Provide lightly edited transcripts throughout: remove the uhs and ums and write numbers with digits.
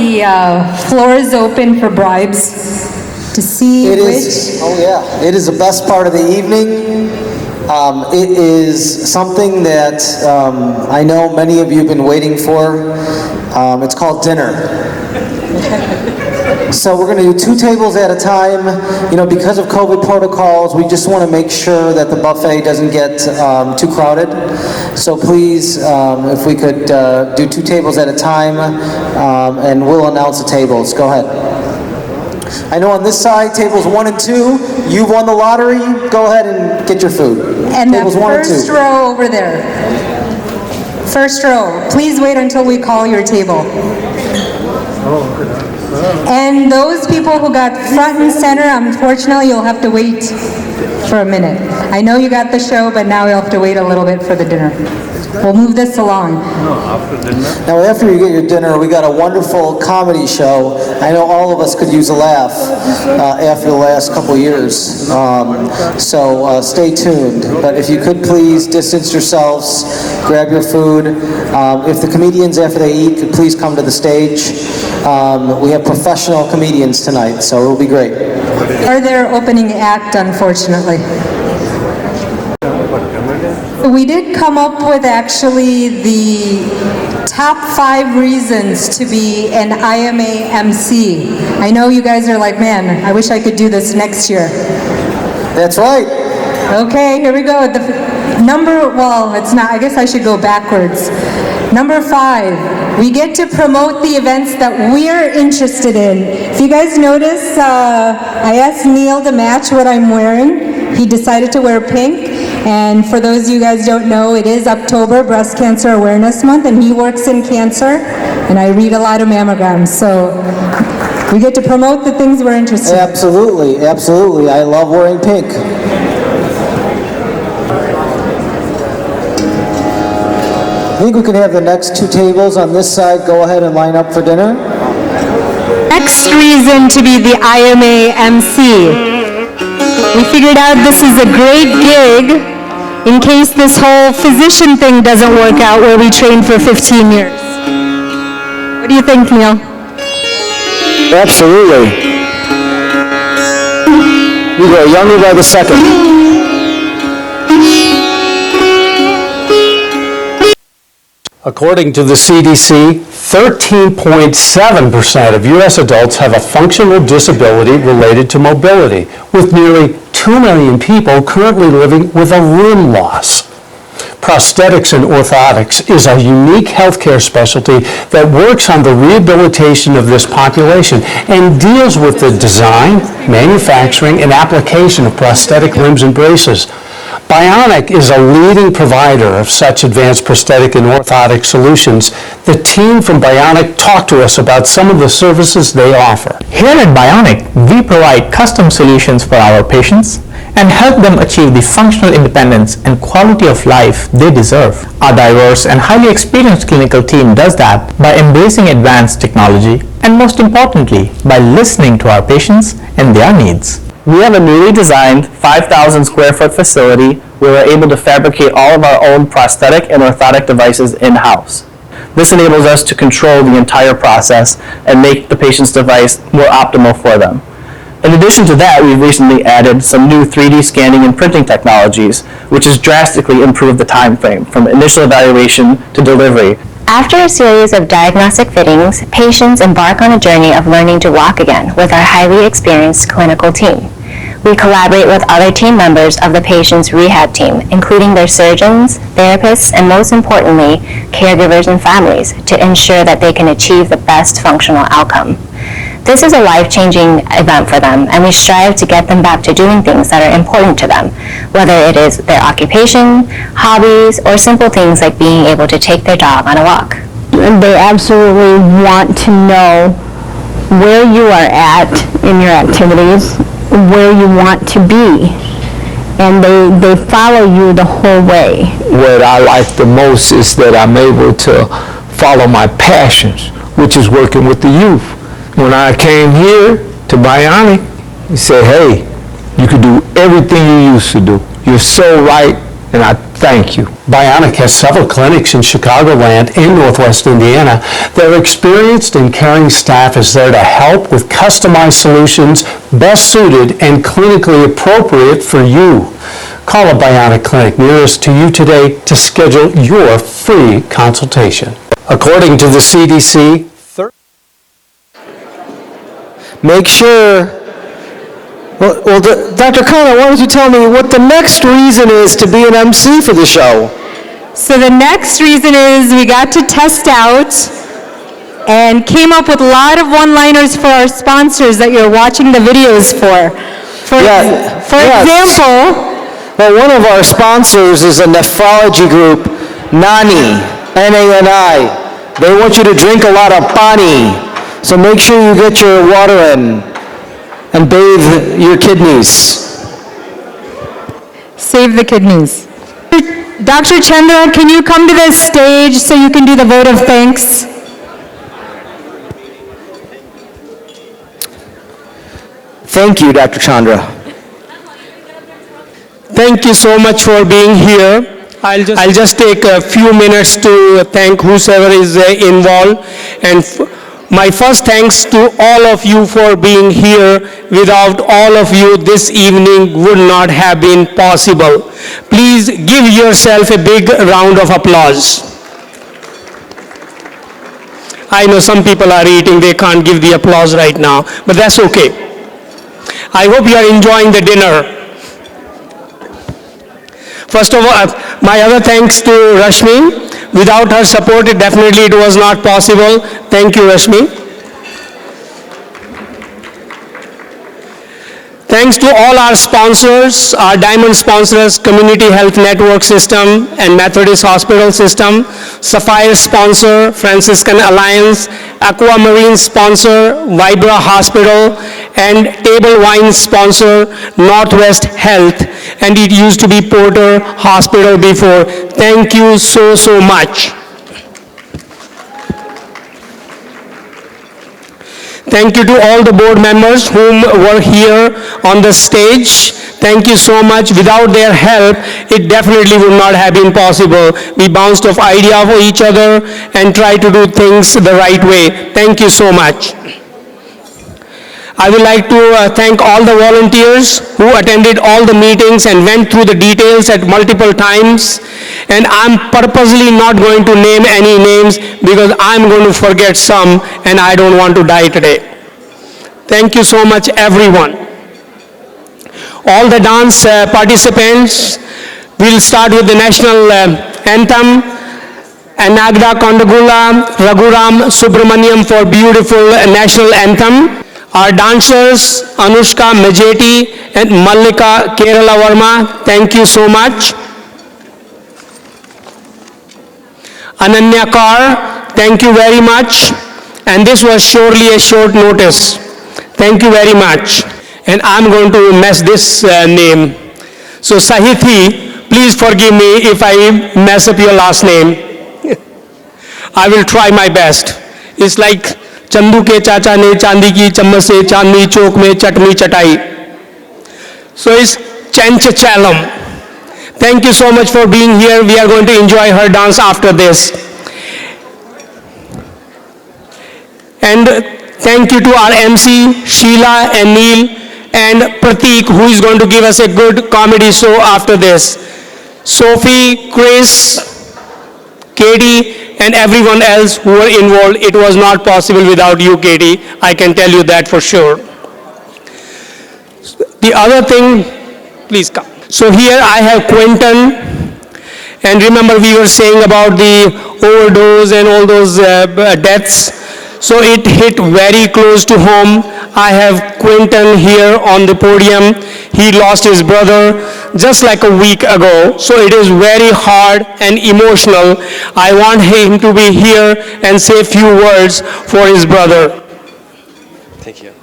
the floor is open for bribes to see It which. is, oh yeah, it is the best part of the evening. It is something that I know many of you have been waiting for. It's called dinner. So we're going to do 2 tables at a time. You know, because of COVID protocols, we just want to make sure that the buffet doesn't get too crowded. So please, if we could do 2 tables at a time, and we'll announce the tables. Go ahead. I know on this side, tables 1 and 2, you've won the lottery. Go ahead and get your food. And the tables 1 and 2. first row over there. First row. Please wait until we call your table. And those people who got front and center, unfortunately, you'll have to wait for a minute. I know you got the show, but now you'll have to wait a little bit for the dinner. We'll move this along. Now, after you get your dinner, we got a wonderful comedy show. I know all of us could use a laugh after the last couple years. So stay tuned. But if you could please distance yourselves, grab your food. If the comedians, after they eat, could please come to the stage. We have professional comedians tonight, so it'll be great. Or their opening act, unfortunately. We did come up with actually the top 5 reasons to be an IMA MC. I know you guys are like, man, I wish I could do this next year. That's right. Okay, here we go. It's not, I guess I should go backwards. Number 5, we get to promote the events that we're interested in. If you guys notice, I asked Neil to match what I'm wearing. He decided to wear pink. And for those of you guys don't know, it is October, Breast Cancer Awareness Month, and he works in cancer, and I read a lot of mammograms. So we get to promote the things we're interested in. Absolutely, absolutely. I love wearing pink. I think we can have the next 2 tables on this side go ahead and line up for dinner. Next reason to be the IMA MC. We figured out this is a great gig in case this whole physician thing doesn't work out where we trained for 15 years. What do you think, Neil? Absolutely. We go younger by the second. According to the CDC, 13.7% of U.S. adults have a functional disability related to mobility, with nearly 2 million people currently living with a limb loss. Prosthetics and orthotics is a unique healthcare specialty that works on the rehabilitation of this population and deals with the design, manufacturing, and application of prosthetic limbs and braces. Bionic is a leading provider of such advanced prosthetic and orthotic solutions. The team from Bionic talked to us about some of the services they offer. Here at Bionic, we provide custom solutions for our patients and help them achieve the functional independence and quality of life they deserve. Our diverse and highly experienced clinical team does that by embracing advanced technology and, most importantly, by listening to our patients and their needs. We have a newly designed 5,000 square foot facility where we're able to fabricate all of our own prosthetic and orthotic devices in-house. This enables us to control the entire process and make the patient's device more optimal for them. In addition to that, we've recently added some new 3D scanning and printing technologies, which has drastically improved the time frame from initial evaluation to delivery. After a series of diagnostic fittings, patients embark on a journey of learning to walk again with our highly experienced clinical team. We collaborate with other team members of the patient's rehab team, including their surgeons, therapists, and most importantly, caregivers and families, to ensure that they can achieve the best functional outcome. This is a life-changing event for them, and we strive to get them back to doing things that are important to them, whether it is their occupation, hobbies, or simple things like being able to take their dog on a walk. They absolutely want to know where you are at in your activities, where you want to be, and they follow you the whole way. What I like the most is that I'm able to follow my passions, which is working with the youth. When I came here to Bionic, he said, hey, you can do everything you used to do. You're so right and I thank you. Bionic has several clinics in Chicagoland and Northwest Indiana. Their experienced and caring staff is there to help with customized solutions best suited and clinically appropriate for you. Call a Bionic clinic nearest to you today to schedule your free consultation. According to the CDC, Make sure, well, Dr. Khanna, why don't you tell me what the next reason is to be an MC for the show? So the next reason is we got to test out and came up with a lot of one-liners for our sponsors that you're watching the videos for. For example, well, one of our sponsors is a nephrology group, NANI, N-A-N-I. They want you to drink a lot of pani, so make sure you get your water in and bathe your kidneys. save the kidneys. Dr. Chandra, can you come to the stage so you can do the vote of thanks? Thank you, Dr. Chandra. Thank you so much for being here. I'll just take a few minutes to thank whoever is involved. And my first thanks to all of you for being here. Without all of you, this evening would not have been possible. Please give yourself a big round of applause. I know some people are eating, they can't give the applause right now, but that's okay. I hope you are enjoying the dinner. First of all, my other thanks to Rashmi. Without her support, it was not possible. Thank you, Rashmi. Thanks to all our sponsors, our diamond sponsors, Community Health Network System and Methodist Hospital System, Sapphire sponsor, Franciscan Alliance, Aquamarine sponsor, Vibra Hospital, and Table Wine sponsor, Northwest Health, and it used to be Porter Hospital before. Thank you so much. Thank you to all the board members whom were here on the stage. Thank you so much. Without their help, it definitely would not have been possible. We bounced off idea for each other and tried to do things the right way. Thank you so much. I would like to thank all the volunteers who attended all the meetings and went through the details at multiple times. And I'm purposely not going to name any names because I'm going to forget some and I don't want to die today. Thank you so much, everyone. All the dance participants, we'll start with the national anthem. Anagda Kondagula, Raghuram Subramaniam for beautiful national anthem. Our dancers, Anushka Majeti and Mallika Kerala Verma, thank you so much. Ananya Kaur, thank you very much. And this was surely a short notice. Thank you very much. And I'm going to mess this name. So Sahithi, please forgive me if I mess up your last name. I will try my best. It's like Chandu के चाचा ने चांदी की चम्मच से चांदनी चौक में चटनी चटाई. So it's Chanchachalam. Thank you so much for being here. We are going to enjoy her dance after this. And thank you to our MC, Sheila and Neil, and Prateek, who is going to give us a good comedy show after this. Sophie, Chris, Katie, and everyone else who were involved. It was not possible without you, Katie. I can tell you that for sure. The other thing, please come. So here I have Quentin. And remember we were saying about the overdose and all those deaths. So it hit very close to home. I have Quentin here on the podium. He lost his brother just like a week ago. So it is very hard and emotional. I want him to be here and say a few words for his brother. Thank you.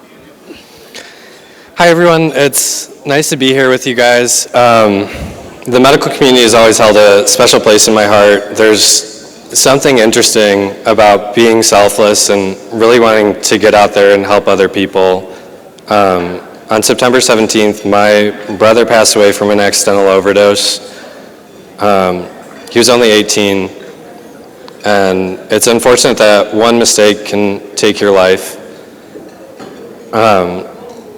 Hi everyone, it's nice to be here with you guys. The medical community has always held a special place in my heart. There's something interesting about being selfless and really wanting to get out there and help other people. On September 17th, my brother passed away from an accidental overdose. He was only 18, and it's unfortunate that one mistake can take your life.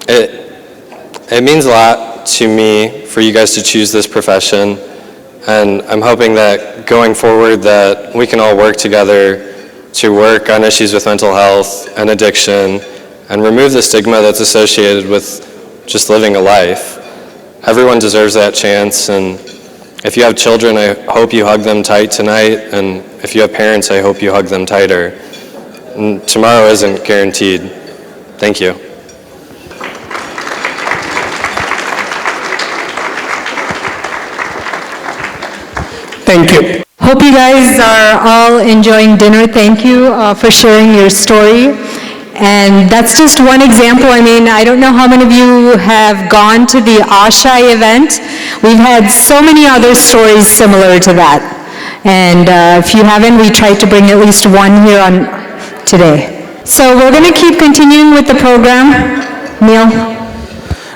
It means a lot to me for you guys to choose this profession, and I'm hoping that going forward that we can all work together to work on issues with mental health and addiction and remove the stigma that's associated with just living a life. Everyone deserves that chance, and if you have children, I hope you hug them tight tonight, and if you have parents, I hope you hug them tighter. And tomorrow isn't guaranteed. Thank you. Thank you. Hope you guys are all enjoying dinner. Thank you for sharing your story. And that's just one example. I mean, I don't know how many of you have gone to the Ashai event. We've had so many other stories similar to that. And if you haven't, we tried to bring at least one here on today. So we're going to keep continuing with the program. Neil?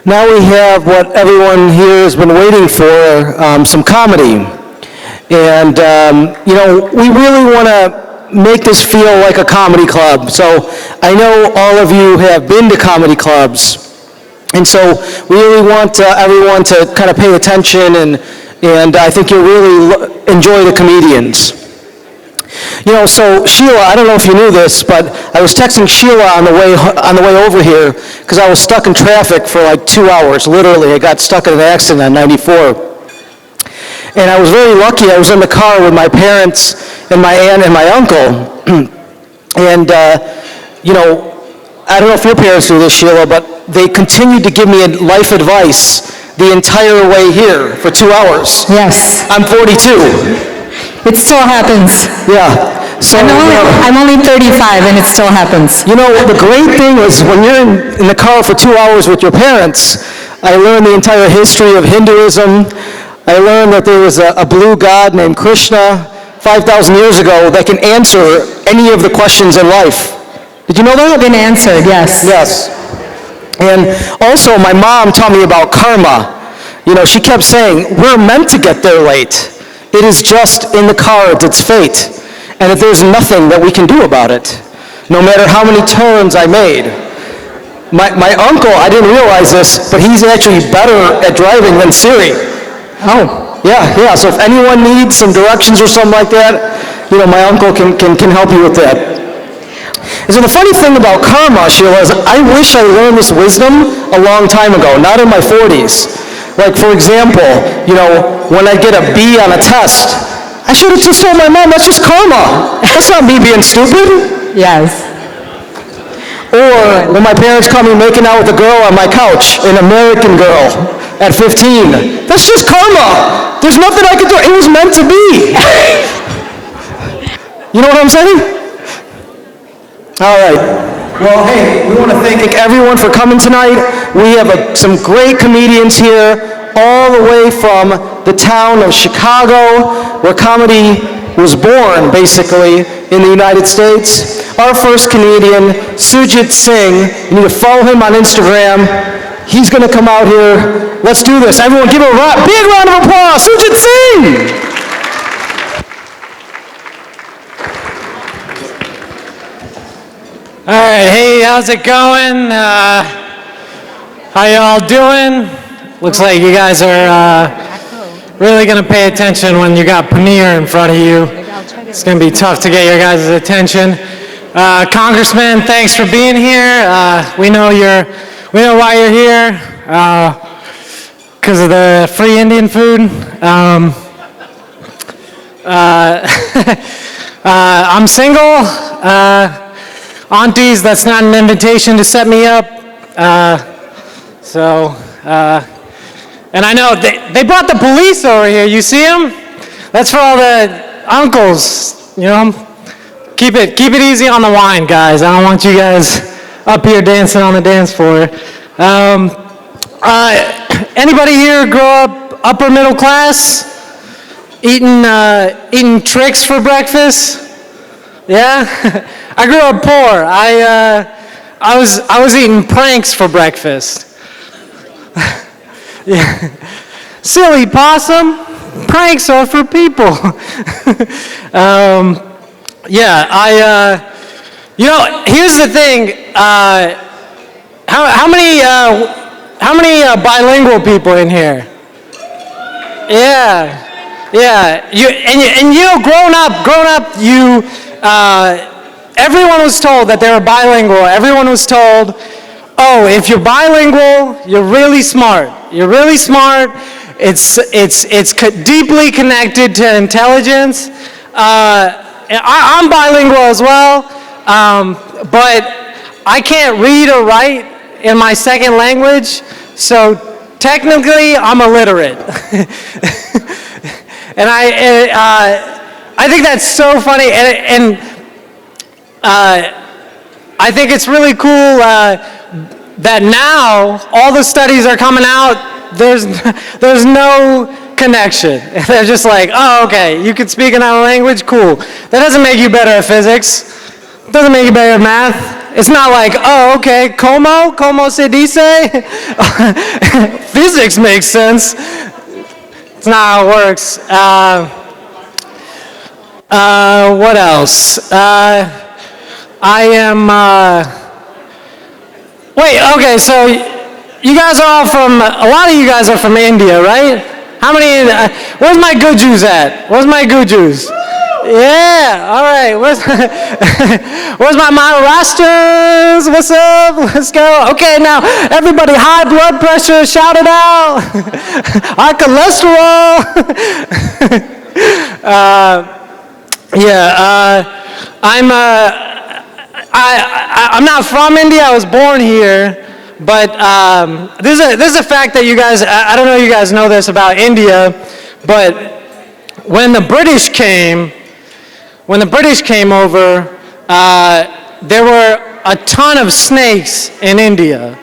Now we have what everyone here has been waiting for, some comedy. And, you know, we really want to make this feel like a comedy club. So I know all of you have been to comedy clubs. And so we really want everyone to kind of pay attention, and I think you'll really enjoy the comedians. You know, so Sheila, I don't know if you knew this, but I was texting Sheila on the way over here because I was stuck in traffic for like 2 hours, literally. I got stuck in an accident on 94. And I was very lucky. I was in the car with my parents and my aunt and my uncle. And, you know, I don't know if your parents do this, Sheila, but they continued to give me life advice the entire way here for 2 hours. Yes. I'm 42. It still happens. Yeah. So I'm only 35 and it still happens. You know, the great thing is when you're in the car for 2 hours with your parents, I learned the entire history of Hinduism. I learned that there was a blue god named Krishna 5,000 years ago that can answer any of the questions in life. Did you know that? Been answered, yes. Yes. And also my mom taught me about karma. You know, she kept saying, we're meant to get there late. It is just in the cards, it's fate. And that there's nothing that we can do about it, no matter how many turns I made. My uncle, I didn't realize this, but he's actually better at driving than Siri. Oh. Yeah, so if anyone needs some directions or something like that, you know, my uncle can help you with that. And so the funny thing about karma, Sheila, is I wish I learned this wisdom a long time ago, not in my 40s. Like, for example, you know, when I get a B on a test, I should have just told my mom, that's just karma. That's not me being stupid. Yes. Or when my parents caught me making out with a girl on my couch, an American girl, at 15. That's just karma. There's nothing I could do. It was meant to be. You know what I'm saying? All right. Well, hey, we want to thank everyone for coming tonight. We have some great comedians here, all the way from the town of Chicago, where comedy was born, basically, in the United States. Our first comedian, Sujit Singh. You need to follow him on Instagram. He's going to come out here. Let's do this. Everyone give a big round of applause. Sujit Singh! All right, hey, how's it going? How y'all doing? Looks like you guys are really going to pay attention when you got paneer in front of you. It's going to be tough to get your guys' attention. Congressman, thanks for being here. We know why you're here, because of the free Indian food. I'm single. Aunties, that's not an invitation to set me up. And I know they brought the police over here. You see them? That's for all the uncles, you know? Keep it easy on the wine, guys. I don't want you guys up here dancing on the dance floor. Anybody here grow up upper middle class? Eating tricks for breakfast? Yeah? I grew up poor. I was eating pranks for breakfast. Yeah. Silly possum. Pranks are for people. Here's the thing. How many bilingual people in here? Yeah. Growing up, everyone was told that they were bilingual. Everyone was told, oh, if you're bilingual, you're really smart. You're really smart. It's deeply connected to intelligence. I'm bilingual as well, but I can't read or write in my second language, so technically I'm illiterate. And I think that's so funny, and I think it's really cool that now all the studies are coming out. There's no connection. They're just like, oh, okay, you can speak another language, cool. That doesn't make you better at physics. Doesn't make you better at math. It's not like, oh, okay, como se dice? Physics makes sense. It's not how it works. What else? Okay, so you guys are all from, a lot of you guys are from India, right? How many, where's my Gujus at? Where's my Gujus? Yeah, all right. Where's my Maharashtrians? What's up? Let's go. Okay, now everybody, high blood pressure, shout it out. High cholesterol. I'm not from India. I was born here, but this is a fact that you guys, I don't know if you guys know this about India, but when the British came over, there were a ton of snakes in India.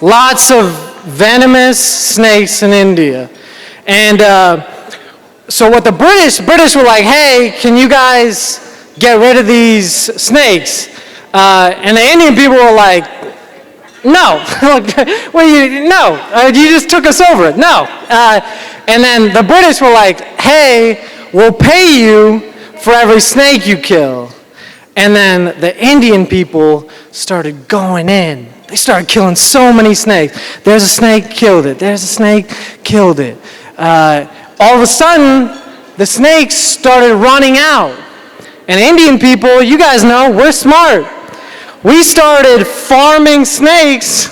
Lots of venomous snakes in India. And so what the British were like, hey, can you guys get rid of these snakes? And the Indian people were like, no. No, you just took us over. No. And then the British were like, hey, we'll pay you for every snake you kill. And then the Indian people started going in. They started killing so many snakes. There's a snake, killed it. There's a snake, killed it. All of a sudden, the snakes started running out. And Indian people, you guys know, we're smart. We started farming snakes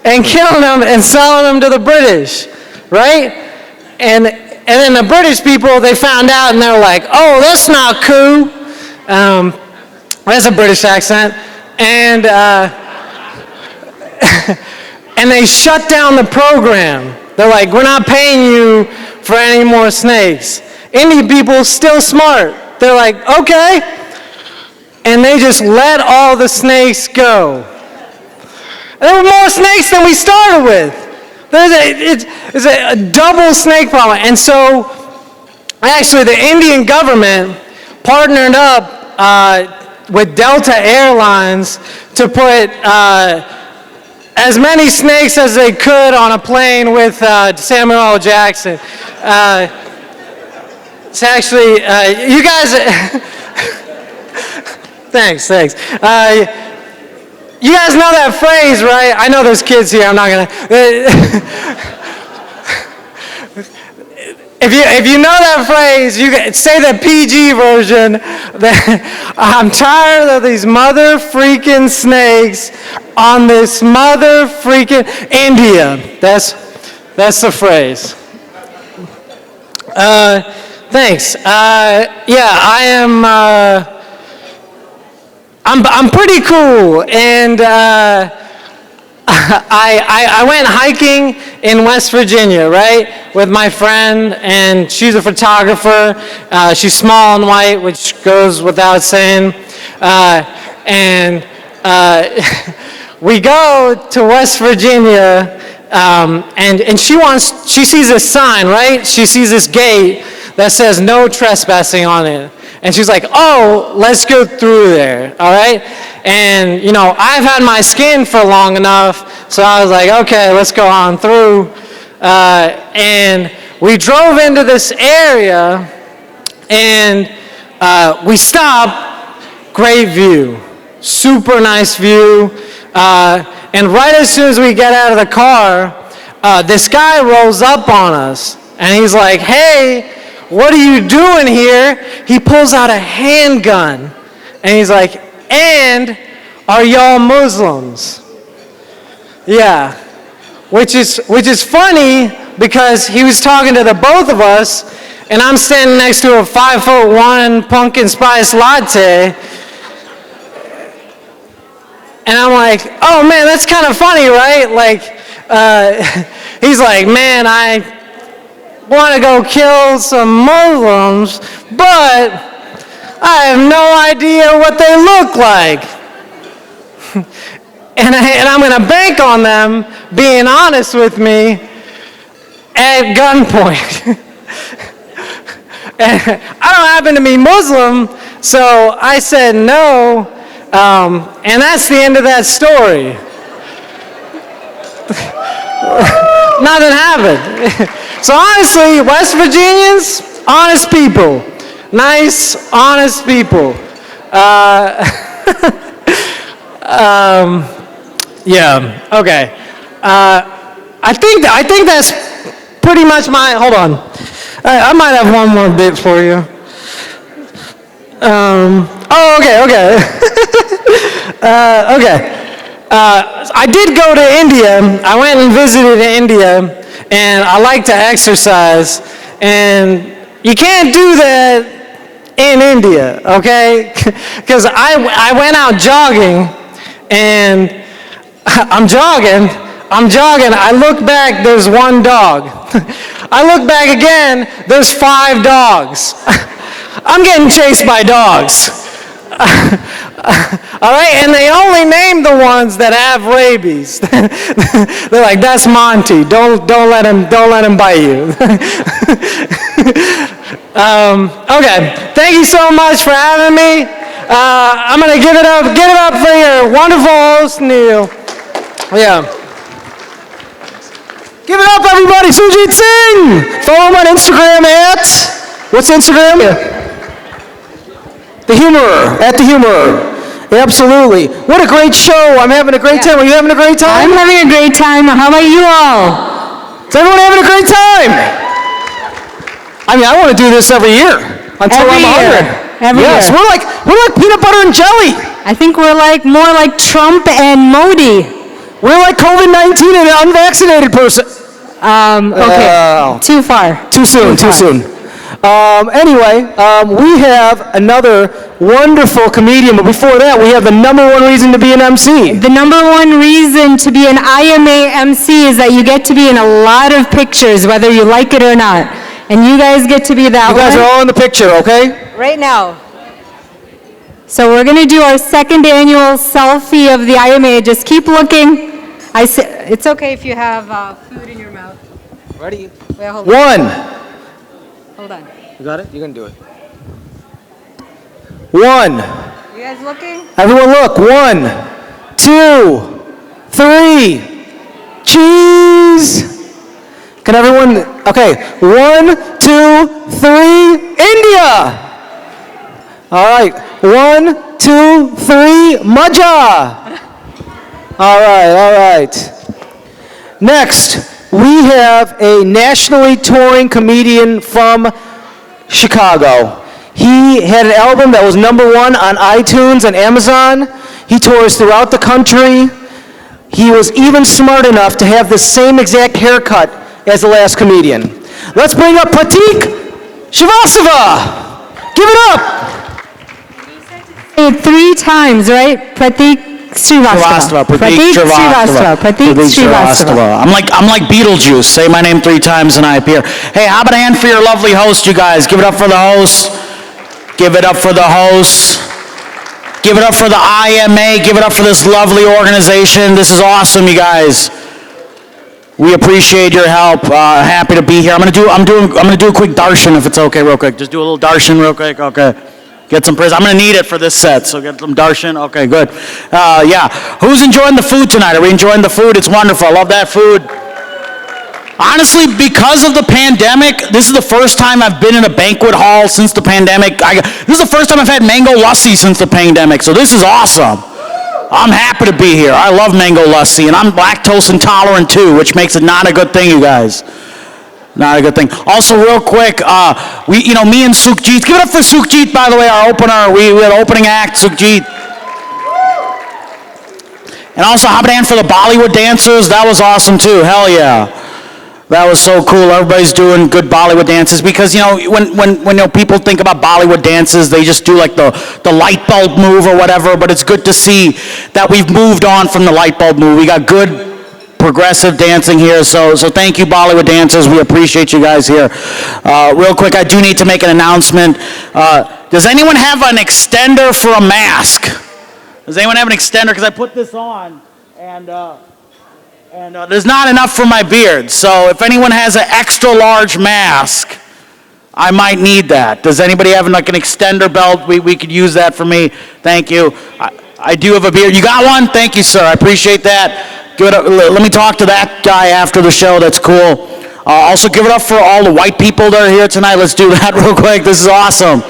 and killing them and selling them to the British, right? And then the British people, they found out and they're like, oh, that's not cool. That's a British accent. And and they shut down the program. They're like, we're not paying you for any more snakes. Indian people, still smart. They're like, okay. And they just let all the snakes go. There were more snakes than we started with. There's a double snake problem. And so, actually, the Indian government partnered up with Delta Airlines to put as many snakes as they could on a plane with Samuel L. Jackson. It's actually, you guys, thanks. You guys know that phrase, right? I know there's kids here, I'm not gonna. If you know that phrase, you can say the PG version. I'm tired of these mother freaking snakes on this mother freaking India. That's the phrase. Thanks. I am. I'm pretty cool, and I went hiking in West Virginia, right, with my friend, and she's a photographer. She's small and white, which goes without saying. And we go to West Virginia, and she sees this sign, right? She sees this gate that says no trespassing on it. And she's like, oh, let's go through there, all right? And, you know, I've had my skin for long enough, so I was like, okay, let's go on through. And we drove into this area, and we stopped, great view, super nice view, and right as soon as we get out of the car, this guy rolls up on us, and he's like, "Hey, what are you doing here?" He pulls out a handgun, and he's like, "And are y'all Muslims?" Yeah, which is funny because he was talking to the both of us, and I'm standing next to a 5'1" pumpkin spice latte, and I'm like, "Oh man, that's kind of funny, right?" Like, he's like, "Man, I want to go kill some Muslims, but I have no idea what they look like." and I'm going to bank on them being honest with me at gunpoint. I don't happen to be Muslim, so I said no, and that's the end of that story. Nothing happened. So honestly, West Virginians, honest people. Nice, honest people. Yeah, okay. I think that's pretty much my, hold on. I might have one more bit for you. Okay. Okay. I did go to India. I went and visited India, and I like to exercise, and you can't do that in India, okay? Because I went out jogging, and I'm jogging, I look back, there's one dog. I look back again, there's 5 dogs. I'm getting chased by dogs. All right, and they only name the ones that have rabies. They're like, "That's Monty. Don't let him bite you." Okay, thank you so much for having me. I'm gonna give it up for your wonderful host, Neil. Yeah. Give it up, everybody. Sujit Singh. Follow him on Instagram at, what's Instagram? The Humorer, at The Humorer. Absolutely. What a great show. I'm having a great time. Are you having a great time? I'm having a great time. How about you all? Is everyone having a great time? I mean, I want to do this every year until I'm 100. Every yes, year. we're like peanut butter and jelly. I think we're like more like Trump and Modi. We're like COVID-19 and an unvaccinated person. Okay. Too far. Too soon. Anyway, we have another wonderful comedian, but before that, we have the number one reason to be an MC. The number one reason to be an IMA MC is that you get to be in a lot of pictures, whether you like it or not. And you guys get to be that one. You guys are all in the picture, okay? Right now. So we're going to do our second annual selfie of the IMA. Just keep looking. It's okay if you have food in your mouth. Ready? Wait, hold on. 1. Hold on. You got it? You can do it. 1. You guys looking? Everyone look. 1, 2, 3. Cheese. Can everyone, okay. 1, 2, 3. India. All right. 1, 2, 3. Maja. All right. Next, we have a nationally touring comedian from Chicago. He had an album that was #1 on iTunes and Amazon. He tours throughout the country. He was even smart enough to have the same exact haircut as the last comedian. Let's bring up Pratik Srivastava. Give it up. Say it 3 times, right? Pratik Srivastava. Pratik Srivastava. I'm like Beetlejuice. Say my name 3 times and I appear. Hey, how about a hand for your lovely host, you guys? Give it up for the host. Give it up for the host. Give it up for the IMA. Give it up for this lovely organization. This is awesome, you guys. We appreciate your help. Happy to be here. I'm gonna do a quick darshan if it's okay, real quick. Just do a little darshan real quick. Okay. Get some praise. I'm going to need it for this set, so get some darshan. Okay, good. Yeah. Who's enjoying the food tonight? Are we enjoying the food? It's wonderful. I love that food. Honestly, because of the pandemic, this is the first time I've been in a banquet hall since the pandemic. This is the first time I've had mango lassi since the pandemic, so this is awesome. I'm happy to be here. I love mango lassi, and I'm lactose intolerant too, which makes it not a good thing, you guys. Not a good thing. Also, real quick, me and Sukhjit, give it up for Sukhjit, by the way, our opener. We had opening act, Sukhjit. And also, Habadan for the Bollywood dancers. That was awesome too. Hell yeah. That was so cool. Everybody's doing good Bollywood dances because, when people think about Bollywood dances, they just do like the light bulb move or whatever, but it's good to see that we've moved on from the light bulb move. We got good progressive dancing here, so thank you, Bollywood dancers. We appreciate you guys here. Real quick, I do need to make an announcement. Does anyone have an extender for a mask? Does anyone have an extender? Because I put this on, and there's not enough for my beard. So if anyone has an extra large mask, I might need that. Does anybody have like an extender belt? We could use that for me. Thank you. I do have a beard. You got one? Thank you, sir. I appreciate that. Let me talk to that guy after the show. That's cool. Also, give it up for all the white people that are here tonight. Let's do that real quick. This is awesome.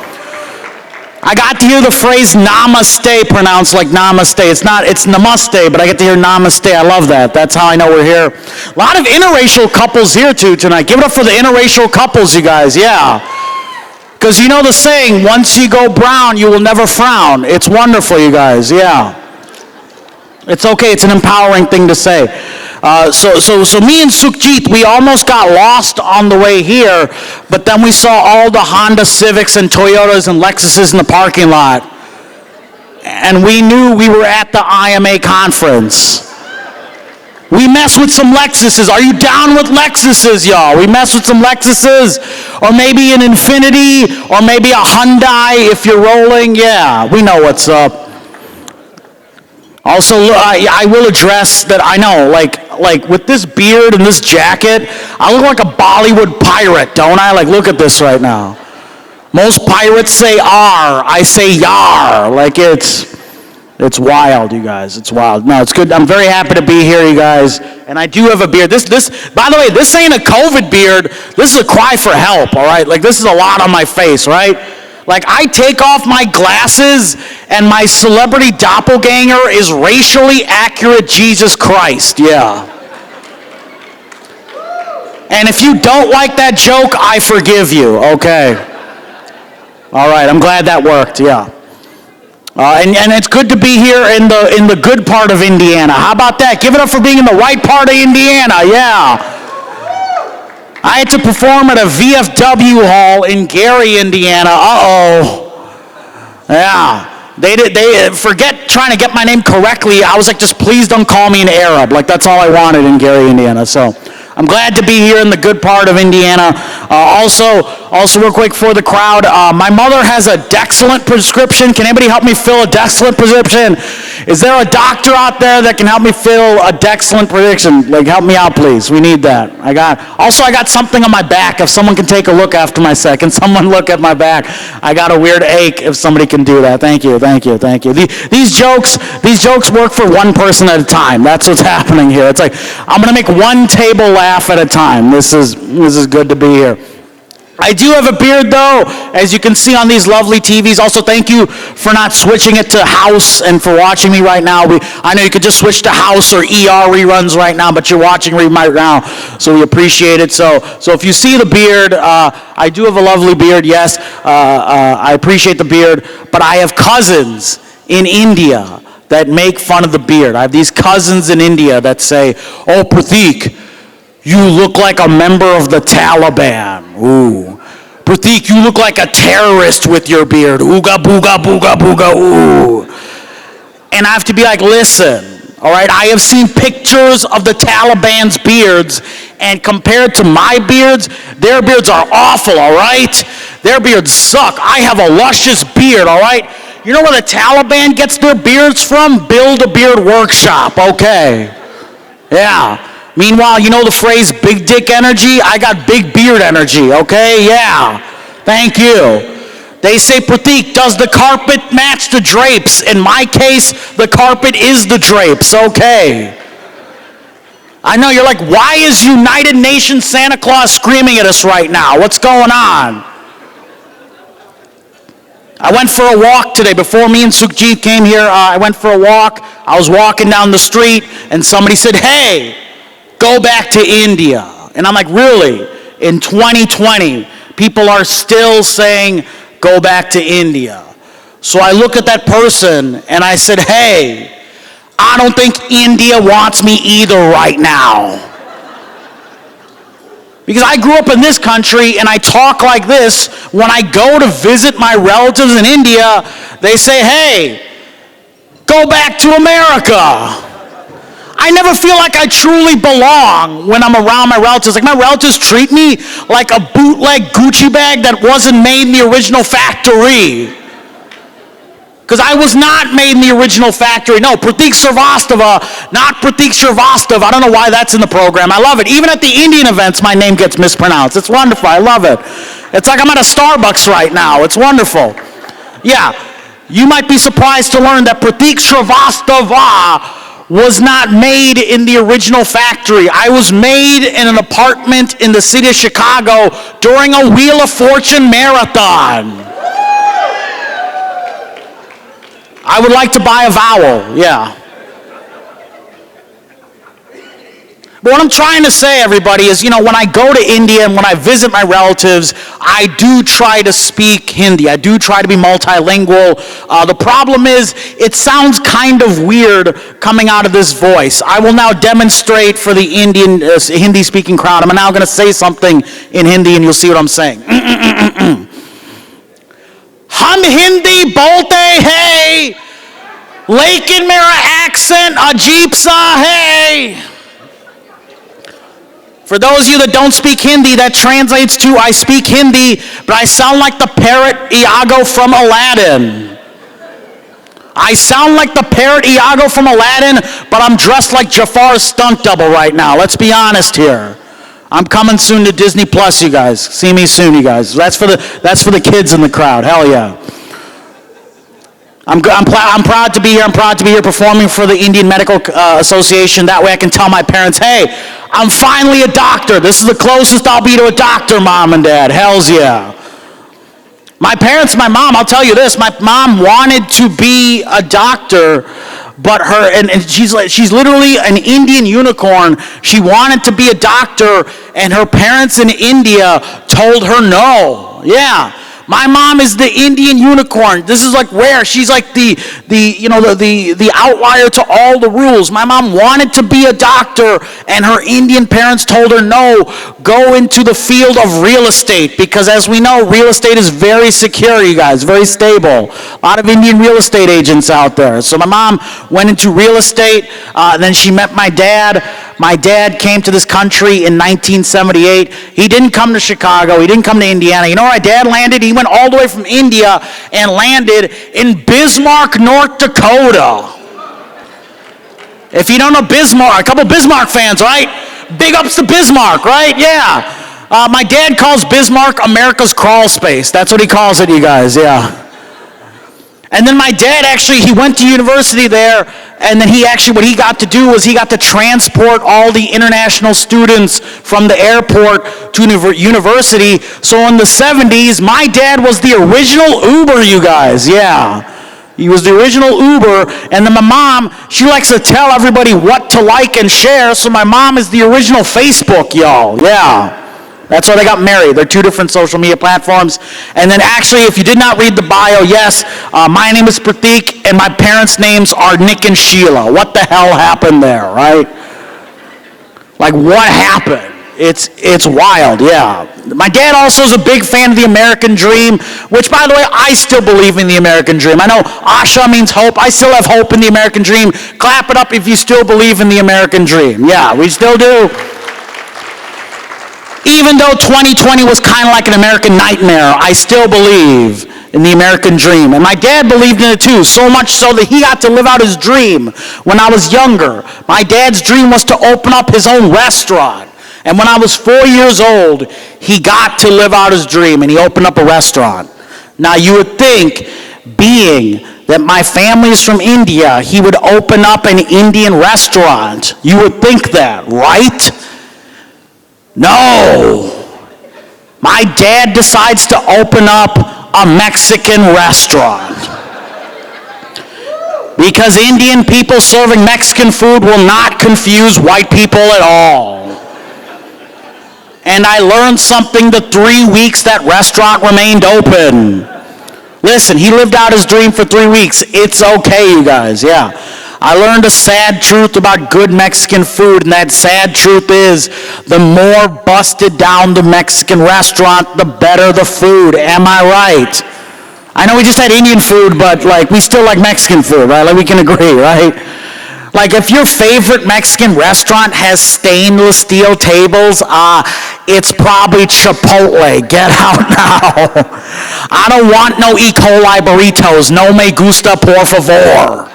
I got to hear the phrase namaste pronounced like namaste. It's namaste, but I get to hear namaste. I love that. That's how I know we're here. A lot of interracial couples here too tonight. Give it up for the interracial couples, you guys. Yeah. Because you know the saying, once you go brown, you will never frown. It's wonderful, you guys. Yeah. It's okay. It's an empowering thing to say. So me and Sukhjit, we almost got lost on the way here, but then we saw all the Honda Civics and Toyotas and Lexuses in the parking lot, and we knew we were at the IMA conference. We mess with some Lexuses. Are you down with Lexuses, y'all? We mess with some Lexuses, or maybe an Infiniti, or maybe a Hyundai if you're rolling. Yeah, we know what's up. Also, I will address that. I know, like with this beard and this jacket, I look like a Bollywood pirate, don't I? Like, look at this right now. Most pirates say "ar," I say "yar." Like it's wild, you guys. It's wild. No, it's good. I'm very happy to be here, you guys. And I do have a beard. This, by the way, this ain't a COVID beard. This is a cry for help. All right, like this is a lot on my face, right? Like, I take off my glasses, and my celebrity doppelganger is racially accurate Jesus Christ, yeah. And if you don't like that joke, I forgive you, okay? All right, I'm glad that worked, yeah. And it's good to be here in the good part of Indiana. How about that? Give it up for being in the right part of Indiana, yeah. I had to perform at a VFW hall in Gary, Indiana. Yeah. They forget trying to get my name correctly. I was like, just please don't call me an Arab. Like, that's all I wanted in Gary, Indiana. So I'm glad to be here in the good part of Indiana. Also real quick for the crowd, my mother has a Dexcellent prescription. Can anybody help me fill a Dexcellent prescription? Is there a doctor out there that can help me fill a Dexcellent prescription? Like, help me out, please. We need that. I got something on my back. If someone can take a look after my set, can someone look at my back? I got a weird ache. If somebody can do that, thank you. These jokes work for one person at a time. That's what's happening here. It's like I'm gonna make one table laugh at a time. This is good to be here. I do have a beard though, as you can see on these lovely TVs. Also, thank you for not switching it to House and for watching me right now. I know you could just switch to House or ER reruns right now, but you're watching me right now, so we appreciate it. So if you see the beard, I do have a lovely beard, yes. I appreciate the beard, but I have cousins in India that make fun of the beard. I have these cousins in India that say, "Oh, Pratik, you look like a member of the Taliban. Ooh. Pratik, you look like a terrorist with your beard. Ooga booga booga booga ooh." And I have to be like, listen, all right, I have seen pictures of the Taliban's beards, and compared to my beards, their beards are awful, all right? Their beards suck. I have a luscious beard, all right? You know where the Taliban gets their beards from? Build-A-Beard Workshop, okay. Yeah. Meanwhile, you know the phrase big dick energy? I got big beard energy, okay? Yeah. Thank you. They say, Pratik, does the carpet match the drapes? In my case, the carpet is the drapes, okay. I know, you're like, why is United Nations Santa Claus screaming at us right now? What's going on? I went for a walk today. Before me and Sukhjit came here, I went for a walk. I was walking down the street, and somebody said, hey, go back to India. And I'm like, really? In 2020, people are still saying, go back to India. So I look at that person, and I said, hey, I don't think India wants me either right now. Because I grew up in this country and I talk like this. When I go to visit my relatives in India, they say, hey, go back to America. I never feel like I truly belong when I'm around my relatives. Like, my relatives treat me like a bootleg Gucci bag that wasn't made in the original factory. Because I was not made in the original factory. No, Pratik Srivastava, not Pratik Srivastava. I don't know why that's in the program. I love it. Even at the Indian events, my name gets mispronounced. It's wonderful. I love it. It's like I'm at a Starbucks right now. It's wonderful. Yeah, you might be surprised to learn that Pratik Srivastava was not made in the original factory. I was made in an apartment in the city of Chicago during a Wheel of Fortune marathon. I would like to buy a vowel, yeah. But what I'm trying to say, everybody, is, when I go to India and when I visit my relatives, I do try to speak Hindi. I do try to be multilingual. The problem is, it sounds kind of weird coming out of this voice. I will now demonstrate for the Indian Hindi-speaking crowd. I'm now going to say something in Hindi, and you'll see what I'm saying. हम हिंदी बोलते हैं, लेकिन मेरा accent अजीब सा है. For those of you that don't speak Hindi, that translates to, I speak Hindi, but I sound like the parrot Iago from Aladdin. I sound like the parrot Iago from Aladdin, but I'm dressed like Jafar's stunt double right now. Let's be honest here. I'm coming soon to Disney Plus, you guys. See me soon, you guys. That's for the kids in the crowd. Hell yeah. I'm proud to be here. I'm proud to be here performing for the Indian Medical Association. That way I can tell my parents, hey, I'm finally a doctor. This is the closest I'll be to a doctor, Mom and Dad. Hells yeah. My parents, my mom, I'll tell you this, my mom wanted to be a doctor, but and she's literally an Indian unicorn. She wanted to be a doctor, and her parents in India told her no. Yeah. My mom is the Indian unicorn. This is like rare. She's like the outlier to all the rules. My mom wanted to be a doctor, and her Indian parents told her no, go into the field of real estate, because as we know, real estate is very secure, you guys, very stable. A lot of Indian real estate agents out there. So my mom went into real estate, then she met my dad. My dad came to this country in 1978. He didn't come to Chicago. He didn't come to Indiana. You know where my dad landed? He went all the way from India and landed in Bismarck, North Dakota. If you don't know Bismarck, a couple Bismarck fans, right? Big ups to Bismarck, right? Yeah. My dad calls Bismarck America's crawl space. That's what he calls it, you guys, yeah. And then my dad he went to university there, and then what he got to do was he got to transport all the international students from the airport to university. So in the 70s, my dad was the original Uber, you guys, yeah. He was the original Uber, and then my mom, she likes to tell everybody what to like and share, so my mom is the original Facebook, y'all, yeah. That's why they got married. They're two different social media platforms. And then if you did not read the bio, yes, my name is Pratik, and my parents' names are Nick and Sheila. What the hell happened there, right? Like, what happened? It's wild, yeah. My dad also is a big fan of the American dream, which, by the way, I still believe in the American dream. I know Asha means hope. I still have hope in the American dream. Clap it up if you still believe in the American dream. Yeah, we still do. Even though 2020 was kind of like an American nightmare, I still believe in the American dream. And my dad believed in it too, so much so that he got to live out his dream when I was younger. My dad's dream was to open up his own restaurant. And when I was 4 years old, he got to live out his dream, and he opened up a restaurant. Now, you would think, being that my family is from India, he would open up an Indian restaurant. You would think that, right? No. My dad decides to open up a Mexican restaurant. Because Indian people serving Mexican food will not confuse white people at all. And I learned something the 3 weeks that restaurant remained open. Listen, he lived out his dream for 3 weeks. It's okay, you guys, yeah. I learned a sad truth about good Mexican food, and that sad truth is the more busted down the Mexican restaurant, the better the food. Am I right? I know we just had Indian food, but like we still like Mexican food, right? Like we can agree, right? Like if your favorite Mexican restaurant has stainless steel tables, it's probably Chipotle. Get out now. I don't want no E. coli burritos. No me gusta, por favor.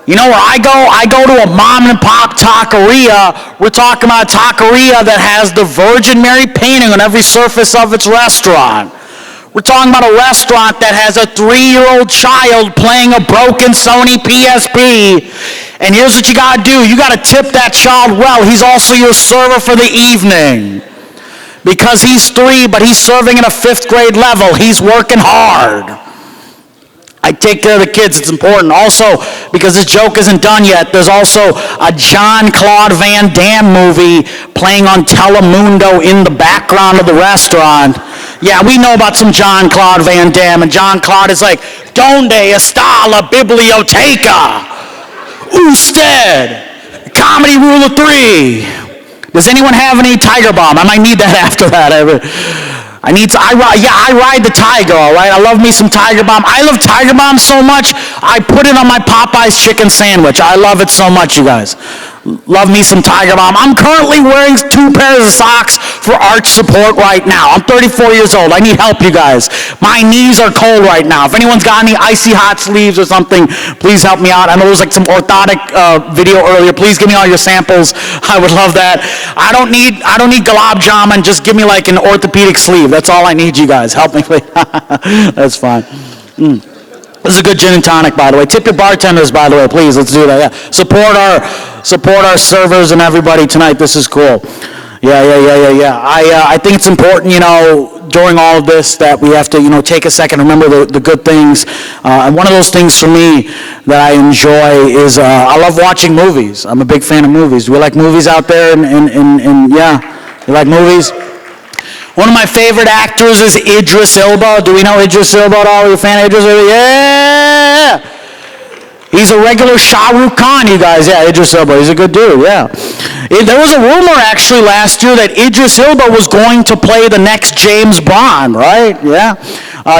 You know where I go? I go to a mom and pop taqueria. We're talking about a taqueria that has the Virgin Mary painting on every surface of its restaurant. We're talking about a restaurant that has a 3-year-old child playing a broken Sony PSP. And here's what you gotta do. You gotta tip that child well. He's also your server for the evening. Because he's 3, but he's serving at a 5th grade level. He's working hard. I take care of the kids, it's important. Also, because this joke isn't done yet, there's also a Jean-Claude Van Damme movie playing on Telemundo in the background of the restaurant. Yeah, we know about some Jean-Claude Van Damme, and Jean-Claude is like, Donde está la biblioteca? Usted! Comedy rule of 3. Does anyone have any Tiger Bomb? I might need that after that. I ride the Tiger, all right? I love me some Tiger Bomb. I love Tiger Bomb so much, I put it on my Popeyes chicken sandwich. I love it so much, you guys. Love me some Tiger Bomb. I'm currently wearing 2 pairs of socks for arch support right now. I'm 34 years old. I need help, you guys. My knees are cold right now. If anyone's got any icy hot sleeves or something, please help me out. I know there was like some orthotic video earlier. Please give me all your samples. I would love that. I don't need gulab jamun. Just give me like an orthopedic sleeve. That's all I need, you guys. Help me, please. That's fine. This is a good gin and tonic, by the way. Tip your bartenders, by the way, please. Let's do that. Yeah. Support our servers and everybody tonight. This is cool. Yeah. I think it's important, during all of this that we have to, take a second, remember the good things. And one of those things for me that I enjoy is I love watching movies. I'm a big fan of movies. Do we like movies out there? And yeah, you like movies? One of my favorite actors is Idris Elba. Do we know Idris Elba at all? Are you a fan of Idris Elba? Yeah! He's a regular Shah Rukh Khan, you guys. Yeah, Idris Elba. He's a good dude, yeah. There was a rumor actually last year that Idris Elba was going to play the next James Bond, right? Yeah.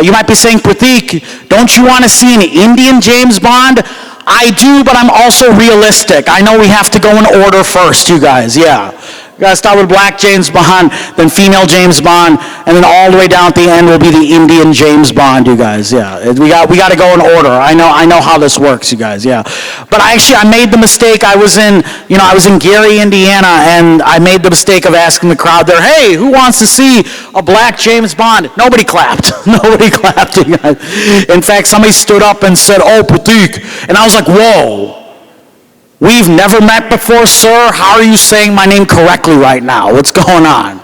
You might be saying, Pratik, don't you want to see an Indian James Bond? I do, but I'm also realistic. I know we have to go in order first, you guys, yeah. You gotta start with black James Bond, then female James Bond, and then all the way down at the end will be the Indian James Bond, you guys, yeah. We gotta go in order. I know how this works, you guys, yeah. But I made the mistake. I was in Gary, Indiana, and I made the mistake of asking the crowd there, hey, who wants to see a black James Bond? Nobody clapped. Nobody clapped, you guys. In fact, somebody stood up and said, oh, Pratik. And I was like, whoa. We've never met before, sir. How are you saying my name correctly right now? What's going on?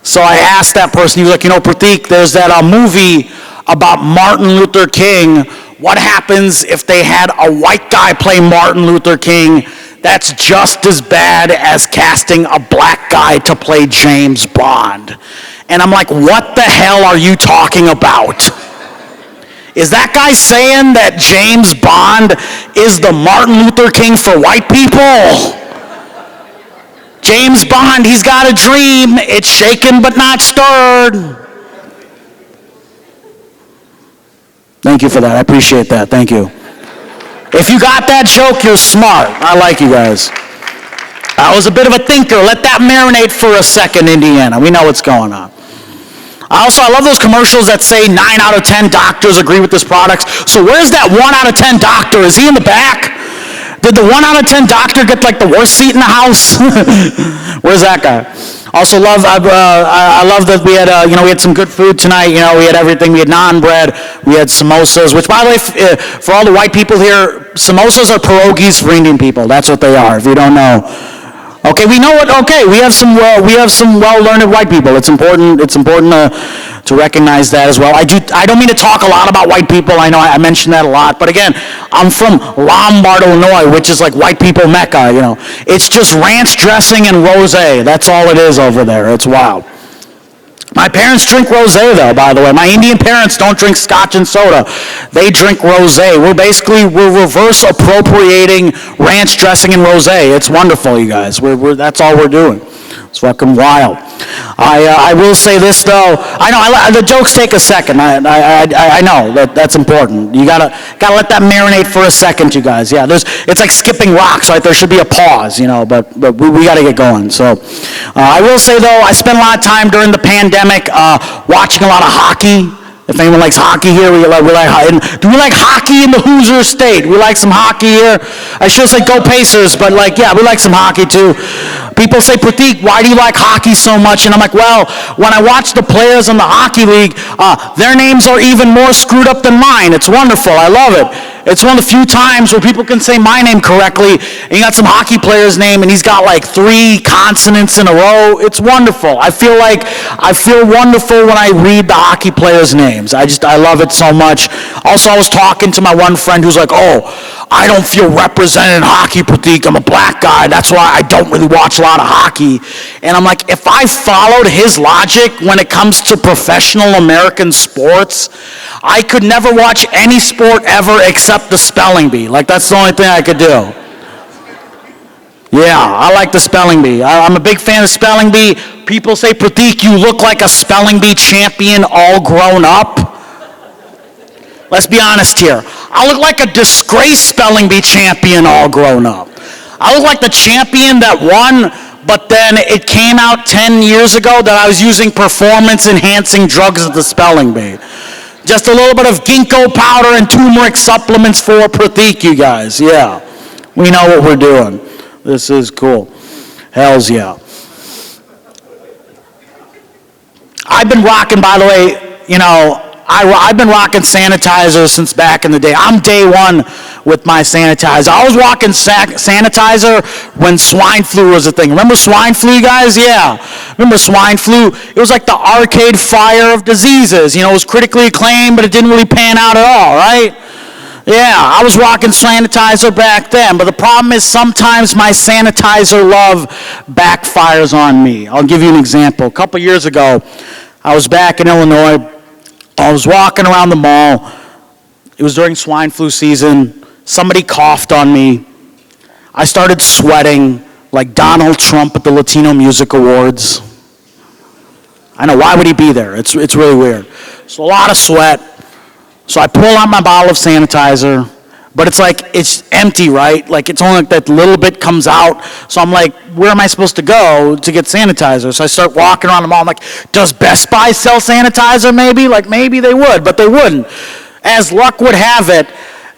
So I asked that person, he was like, Pratik, there's that movie about Martin Luther King. What happens if they had a white guy play Martin Luther King? That's just as bad as casting a black guy to play James Bond. And I'm like, what the hell are you talking about? Is that guy saying that James Bond is the Martin Luther King for white people? James Bond, he's got a dream. It's shaken but not stirred. Thank you for that. I appreciate that. Thank you. If you got that joke, you're smart. I like you guys. I was a bit of a thinker. Let that marinate for a second, Indiana. We know what's going on. I love those commercials that say 9 out of 10 doctors agree with this product. So where's that 1 out of 10 doctor? Is he in the back? Did the 1 out of 10 doctor get like the worst seat in the house? Where's that guy? Also love, I love that we had, we had some good food tonight. You know, we had everything. We had naan bread. We had samosas, which, by the way, for all the white people here, samosas are pierogies for Indian people. That's what they are, if you don't know. Okay, we know what. Okay, we have some well-learned white people. It's important. It's important to recognize that as well. I don't mean to talk a lot about white people. I know I mention that a lot, but again, I'm from Lombard, Illinois, which is like white people Mecca. You know, it's just ranch dressing and rosé. That's all it is over there. It's wild. My parents drink rosé, though, by the way. My Indian parents don't drink scotch and soda. They drink rosé. We're reverse appropriating ranch dressing and rosé. It's wonderful, you guys. That's all we're doing. It's fucking wild. I will say this, though. I know, the jokes take a second. I know that's important. You gotta let that marinate for a second, you guys. Yeah, it's like skipping rocks, right? There should be a pause, but we gotta get going. So, I will say, though, I spent a lot of time during the pandemic watching a lot of hockey. If anyone likes hockey here, do we like hockey in the Hoosier State? We like some hockey here. I should say go Pacers, but yeah, we like some hockey too. People say, Pratik, why do you like hockey so much? And I'm like, well, when I watch the players in the hockey league, their names are even more screwed up than mine. It's wonderful. I love it. It's one of the few times where people can say my name correctly, and you got some hockey player's name, and he's got like 3 consonants in a row. It's wonderful. I feel wonderful when I read the hockey players' names. I love it so much. Also, I was talking to my one friend who's like, oh, I don't feel represented in hockey, Pratik. I'm a black guy. That's why I don't really watch a lot of hockey. And I'm like, if I followed his logic when it comes to professional American sports, I could never watch any sport ever except the spelling bee. Like, that's the only thing I could do. Yeah, I like the spelling bee. I'm a big fan of spelling bee. People say, Pratik, you look like a spelling bee champion all grown up. Let's be honest here. I look like a disgraced spelling bee champion all grown up. I look like the champion that won, but then it came out 10 years ago that I was using performance-enhancing drugs at the spelling bee. Just a little bit of ginkgo powder and turmeric supplements for Pratik, you guys. Yeah, we know what we're doing. This is cool. Hells yeah. I've been rocking, by the way, I've been rocking sanitizer since back in the day. I'm day one with my sanitizer. I was rocking sanitizer when swine flu was a thing. Remember swine flu, you guys? Yeah. Remember swine flu? It was like the Arcade Fire of diseases. It was critically acclaimed, but it didn't really pan out at all, right? Yeah, I was rocking sanitizer back then, but the problem is sometimes my sanitizer love backfires on me. I'll give you an example. A couple years ago, I was back in Illinois. I was walking around the mall. It was during swine flu season. Somebody coughed on me. I started sweating like Donald Trump at the Latino Music Awards. I know, why would he be there? It's really weird. So a lot of sweat. So I pull out my bottle of sanitizer, but it's empty, right? Like it's only like that little bit comes out. So I'm like, where am I supposed to go to get sanitizer? So I start walking around the mall. I'm like, does Best Buy sell sanitizer maybe? Like maybe they would, but they wouldn't. As luck would have it,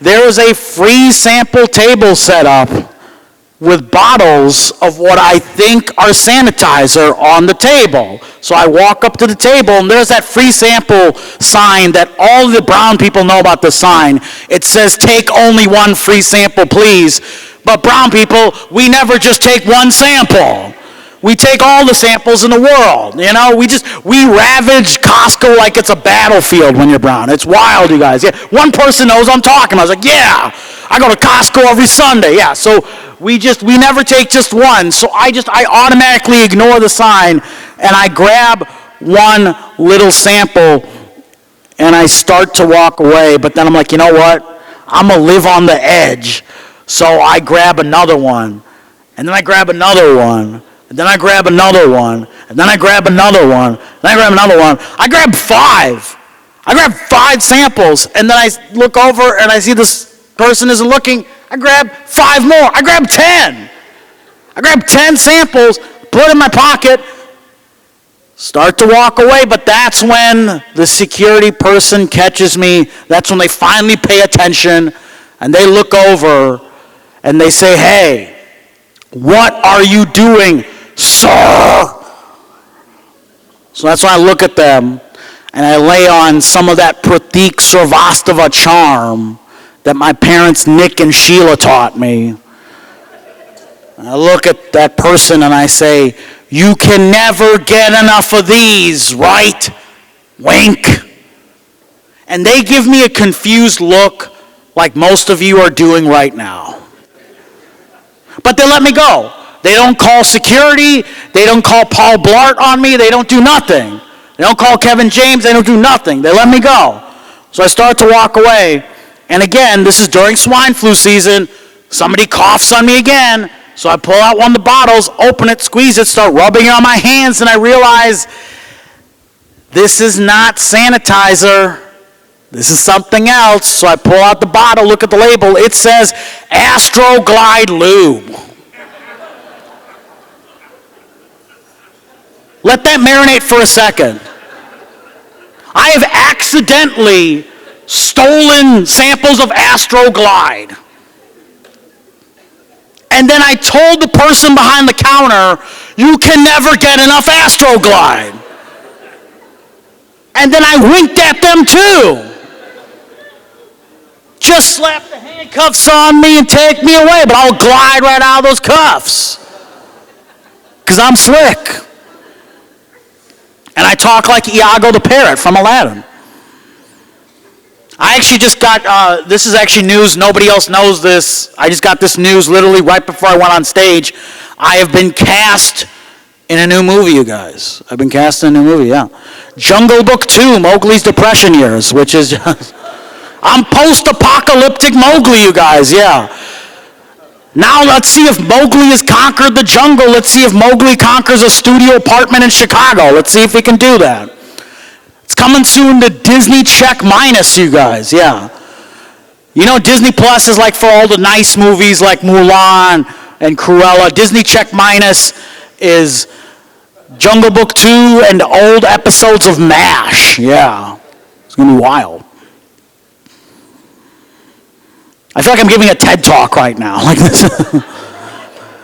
there was a free sample table set up with bottles of what I think are sanitizer on the table. So I walk up to the table, and there's that free sample sign that all the brown people know about the sign. It says, take only one free sample, please. But brown people, we never just take one sample. We take all the samples in the world, We ravage Costco like it's a battlefield when you're brown. It's wild, you guys. Yeah, one person knows I'm talking. I was like, yeah, I go to Costco every Sunday. Yeah, so we never take just one. So I automatically ignore the sign, and I grab one little sample, and I start to walk away. But then I'm like, you know what? I'm going to live on the edge. So I grab another one, and then I grab another one. And then I grab another one, and then I grab another one, and then I grab another one. I grab 5. I grab 5 samples, and then I look over and I see this person isn't looking. I grab 5 more. I grab 10. I grab 10 samples, put it in my pocket, start to walk away, but that's when the security person catches me. That's when they finally pay attention, and they look over, and they say, hey, what are you doing, sir? So that's why I look at them and I lay on some of that Pratik Srivastava charm that my parents Nick and Sheila taught me. And I look at that person and I say, you can never get enough of these, right? Wink. And they give me a confused look like most of you are doing right now. But they let me go. They don't call security. They don't call Paul Blart on me. They don't do nothing. They don't call Kevin James. They don't do nothing. They let me go. So I start to walk away. And again, this is during swine flu season. Somebody coughs on me again. So I pull out one of the bottles, open it, squeeze it, start rubbing it on my hands, and I realize this is not sanitizer. This is something else. So I pull out the bottle, look at the label. It says Astroglide Lube. Let that marinate for a second. I have accidentally stolen samples of Astroglide. And then I told the person behind the counter, you can never get enough Astroglide. And then I winked at them too. Just slap the handcuffs on me and take me away, but I'll glide right out of those cuffs. Because I'm slick. And I talk like Iago the parrot from Aladdin. I actually just got, this is actually news, nobody else knows this. I just got this news literally right before I went on stage. I have been cast in a new movie, you guys. I've been cast in a new movie, yeah. Jungle Book 2, Mowgli's Depression Years, which is just, I'm post-apocalyptic Mowgli, you guys, yeah. Now let's see if Mowgli has conquered the jungle. Let's see if Mowgli conquers a studio apartment in Chicago. Let's see if we can do that. It's coming soon to Disney Check Minus, you guys, yeah. You know, Disney Plus is like for all the nice movies like Mulan and Cruella. Disney Check Minus is Jungle Book 2 and old episodes of MASH, yeah. It's going to be wild. I feel like I'm giving a TED Talk right now. Like this.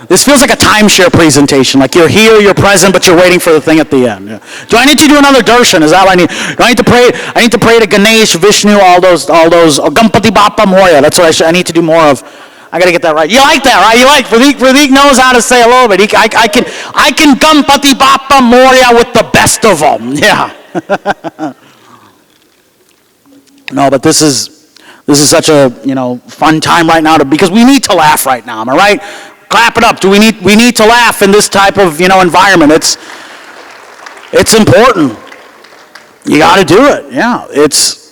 This feels like a timeshare presentation. Like you're here, you're present, but you're waiting for the thing at the end. Yeah. Do I need to do another darshan? Is that what I need? Do I need to pray? I need to pray to Ganesh, Vishnu, all those. Gampati Bappa Moria. That's what I need to do more of. I got to get that right. You like that, right? You like Pratik knows how to say a little bit. I can Gampati Bappa Moria with the best of them. Yeah. No, but this is such a fun time right now because we need to laugh right now. Am I right? Clap it up. We need to laugh in this type of environment. It's important. You got to do it. Yeah. It's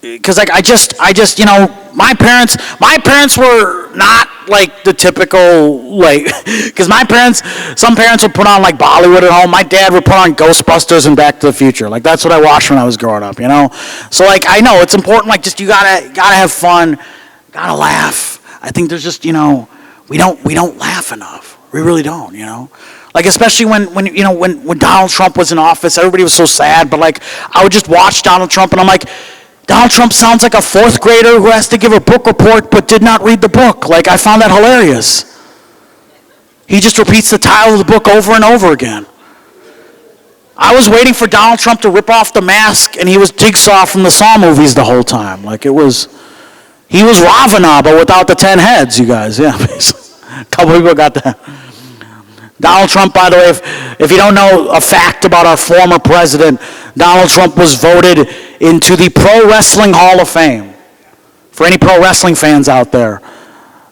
because like I just my parents were not like the typical because some parents would put on like Bollywood at home. My dad would put on Ghostbusters and Back to the Future. Like that's what I watched when I was growing up. So like I know it's important. Like just you gotta have fun, gotta laugh. I think there's just we don't laugh enough. We really don't. Like especially when Donald Trump was in office, everybody was so sad. But like I would just watch Donald Trump and I'm like, Donald Trump sounds like a fourth grader who has to give a book report but did not read the book. Like I found that hilarious. He just repeats the title of the book over and over again. I was waiting for Donald Trump to rip off the mask and he was Jigsaw from the Saw movies the whole time. Like he was Ravana but without the 10 heads, you guys. Yeah, a couple people got that. Donald Trump, by the way, if you don't know a fact about our former president, Donald Trump was voted into the Pro Wrestling Hall of Fame. For any pro wrestling fans out there,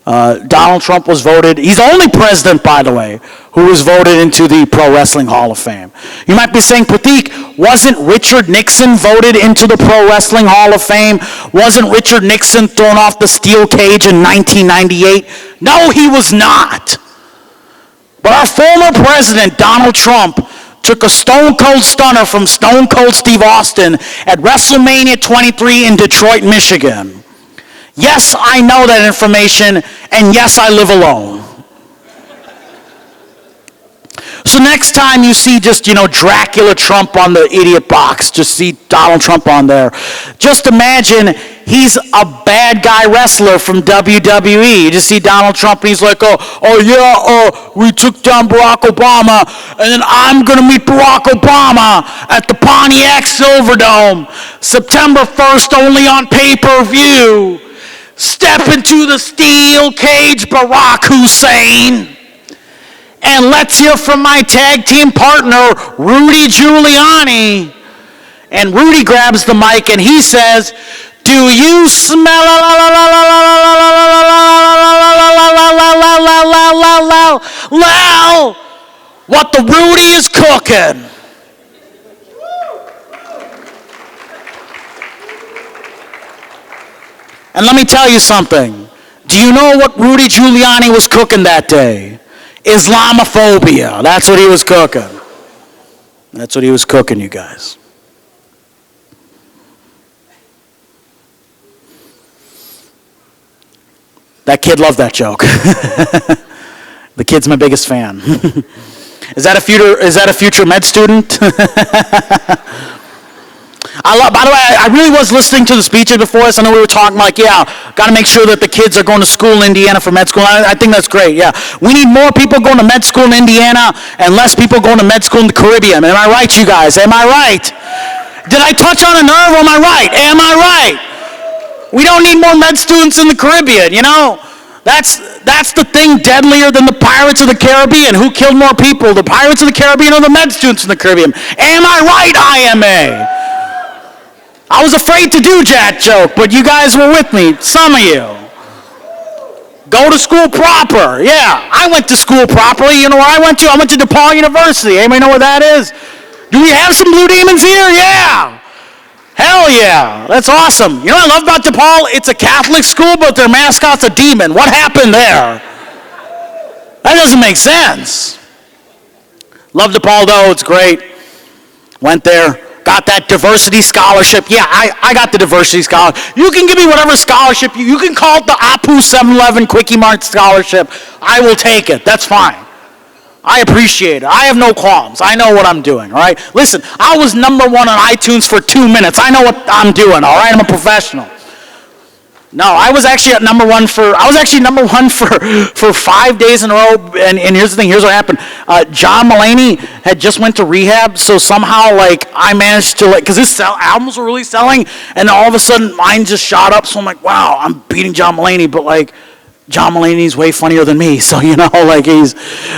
Donald Trump was voted, he's the only president, by the way, who was voted into the Pro Wrestling Hall of Fame. You might be saying, Pratik, wasn't Richard Nixon voted into the Pro Wrestling Hall of Fame? Wasn't Richard Nixon thrown off the steel cage in 1998? No, he was not. But our former president, Donald Trump, took a Stone Cold Stunner from Stone Cold Steve Austin at WrestleMania 23 in Detroit, Michigan. Yes, I know that information, and yes, I live alone. So next time you see just, Dracula Trump on the idiot box, just see Donald Trump on there, just imagine he's a bad guy wrestler from WWE. You just see Donald Trump and he's like, we took down Barack Obama, and then I'm going to meet Barack Obama at the Pontiac Silverdome, September 1st, only on pay-per-view. Step into the steel cage, Barack Hussein. And let's hear from my tag team partner, Rudy Giuliani. And Rudy grabs the mic and he says, do you smell what the Rudy is cooking? And let me tell you something. Do you know what Rudy Giuliani was cooking that day? Islamophobia. That's what he was cooking. That's what he was cooking, you guys. That kid loved that joke. The kid's my biggest fan. Is that a future med student? By the way, I really was listening to the speeches before this. I know we were talking like, got to make sure that the kids are going to school in Indiana for med school. I think that's great, yeah. We need more people going to med school in Indiana and less people going to med school in the Caribbean. Am I right, you guys? Am I right? Did I touch on a nerve? Am I right? Am I right? We don't need more med students in the Caribbean, you know? That's the thing deadlier than the Pirates of the Caribbean. Who killed more people, the Pirates of the Caribbean or the med students in the Caribbean? Am I right, IMA? I was afraid to do that joke, but you guys were with me, some of you. Go to school proper, yeah. I went to school properly. You know where I went to? I went to DePaul University. Anybody know where that is? Do we have some Blue Demons here? Yeah. Hell yeah, that's awesome. You know what I love about DePaul? It's a Catholic school, but their mascot's a demon. What happened there? That doesn't make sense. Love DePaul though, it's great. Went there, got that diversity scholarship. Yeah, I got the diversity scholarship. You can give me whatever scholarship, you can call it the Apu 7-Eleven Quickie Mart scholarship. I will take it, that's fine. I appreciate it. I have no qualms. I know what I'm doing, all right? Listen, I was #1 on iTunes for 2 minutes. I know what I'm doing, all right? I'm a professional. No, I was actually at #1 for 5 days in a row, and here's the thing, here's what happened. John Mulaney had just went to rehab, so somehow, like, I managed to, like, because his albums were really selling, and all of a sudden, mine just shot up, so I'm like, wow, I'm beating John Mulaney, but, like, John Mulaney's way funnier than me, so, you know, like, he's,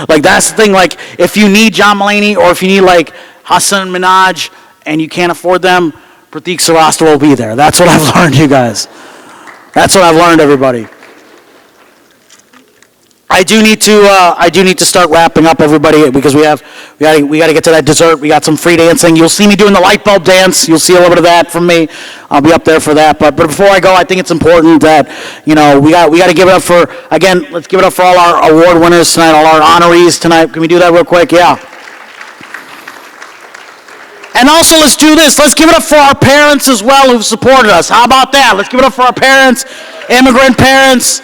like, that's the thing, like, if you need John Mulaney, or if you need, like, Hassan Minhaj, and you can't afford them, Pratik Sarastra will be there. That's what I've learned, you guys. That's what I've learned, everybody. I do need to start wrapping up, everybody, because we got to get to that dessert. We got some free dancing. You'll see me doing the light bulb dance. You'll see a little bit of that from me. I'll be up there for that. But before I go, I think it's important that, you know, we got to give it up for, again, let's give it up for all our award winners tonight, all our honorees tonight. Can we do that real quick? Yeah. And also, let's do this. Let's give it up for our parents as well who've supported us. How about that? Let's give it up for our parents, immigrant parents.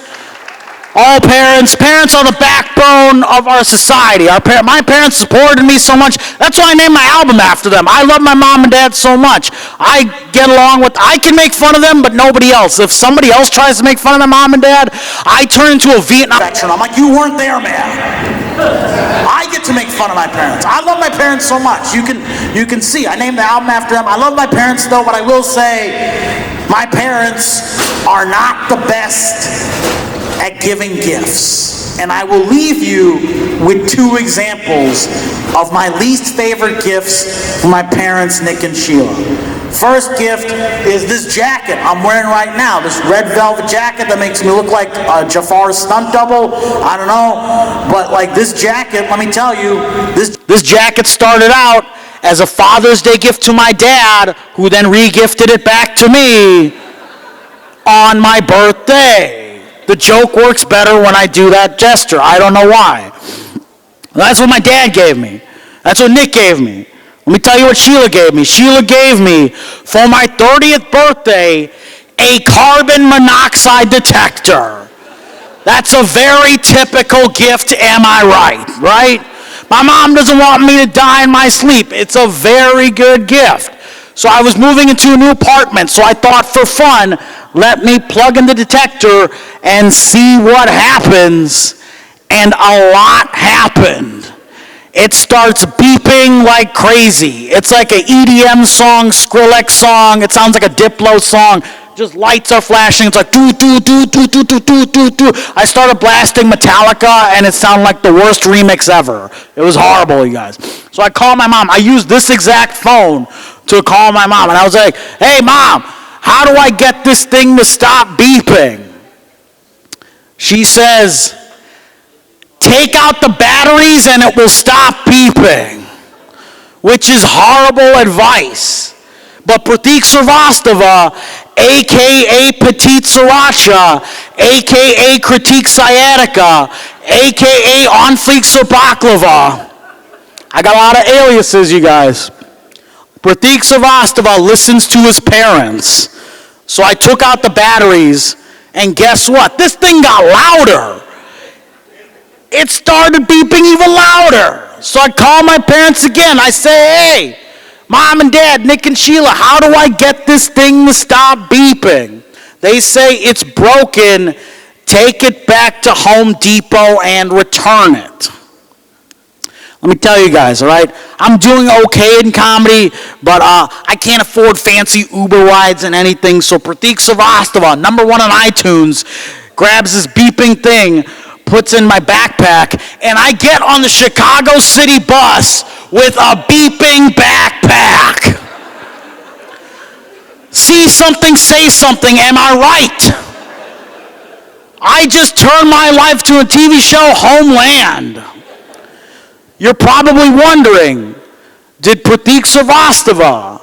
All parents. Parents are the backbone of our society. My parents supported me so much. That's why I named my album after them. I love my mom and dad so much. I can make fun of them, but nobody else. If somebody else tries to make fun of their mom and dad, I turn into a Vietnam veteran. I'm like, you weren't there, man. I get to make fun of my parents. I love my parents so much. You can see. I named the album after them. I love my parents, though, but I will say my parents are not the best at giving gifts. And I will leave you with 2 examples of my least favorite gifts from my parents, Nick and Sheila. First gift is this jacket I'm wearing right now, this red velvet jacket that makes me look like Jafar's stunt double. I don't know, but like this jacket, let me tell you, this jacket started out as a Father's Day gift to my dad, who then re-gifted it back to me on my birthday. The joke works better when I do that gesture. I don't know why. That's what my dad gave me. That's what Nick gave me. Let me tell you what Sheila gave me. Sheila gave me, for my 30th birthday, a carbon monoxide detector. That's a very typical gift, am I right? My mom doesn't want me to die in my sleep. It's a very good gift. So I was moving into a new apartment, so I thought for fun, let me plug in the detector and see what happens. And a lot happened. It starts beeping like crazy. It's like an EDM song, Skrillex song. It sounds like a Diplo song. Just lights are flashing. It's like doo doo doo doo doo doo doo doo doo. I started blasting Metallica, and it sounded like the worst remix ever. It was horrible, you guys. So I called my mom. I used this exact phone to call my mom, and I was like, "Hey, Mom, how do I get this thing to stop beeping?" She says, "Take out the batteries and it will stop beeping," which is horrible advice. But Pratik Srivastava, a.k.a. Petite Sriracha, a.k.a. Critique Sciatica, a.k.a. On Fleek Sir Baklava. I got a lot of aliases, you guys. Pratik Srivastava listens to his parents. So I took out the batteries, and guess what? This thing got louder. It started beeping even louder. So I called my parents again. I say, "Hey, Mom and Dad, Nick and Sheila, how do I get this thing to stop beeping?" They say, "It's broken. Take it back to Home Depot and return it." Let me tell you guys, all right? I'm doing okay in comedy, but I can't afford fancy Uber rides and anything. So Pratik Srivastava, #1 on iTunes, grabs this beeping thing, puts in my backpack, and I get on the Chicago City bus with a beeping backpack. See something, say something, am I right? I just turned my life to a TV show, Homeland. You're probably wondering, did Pratik Srivastava,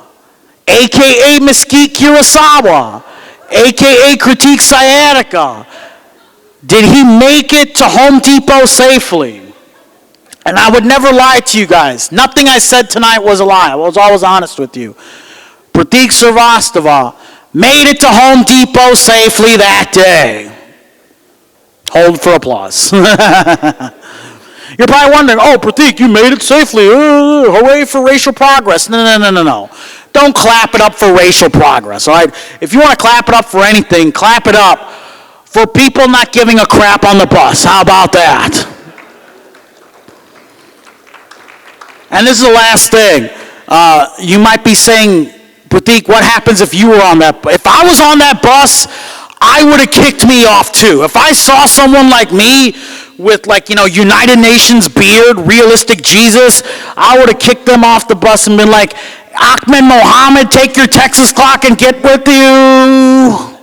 a.k.a. Mesquite Kurosawa, a.k.a. Critique Sciatica, did he make it to Home Depot safely? And I would never lie to you guys. Nothing I said tonight was a lie. I was always honest with you. Pratik Srivastava made it to Home Depot safely that day. Hold for applause. You're probably wondering, "Oh, Pratik, you made it safely. Hooray for racial progress." No. Don't clap it up for racial progress, all right? If you want to clap it up for anything, clap it up for people not giving a crap on the bus. How about that? And this is the last thing. You might be saying, "Pratik, what happens if you were on that bus?" If I was on that bus, I would have kicked me off too. If I saw someone like me with United Nations beard, realistic Jesus, I would have kicked them off the bus and been like, "Ahmed Mohammed, take your Texas clock and get with you."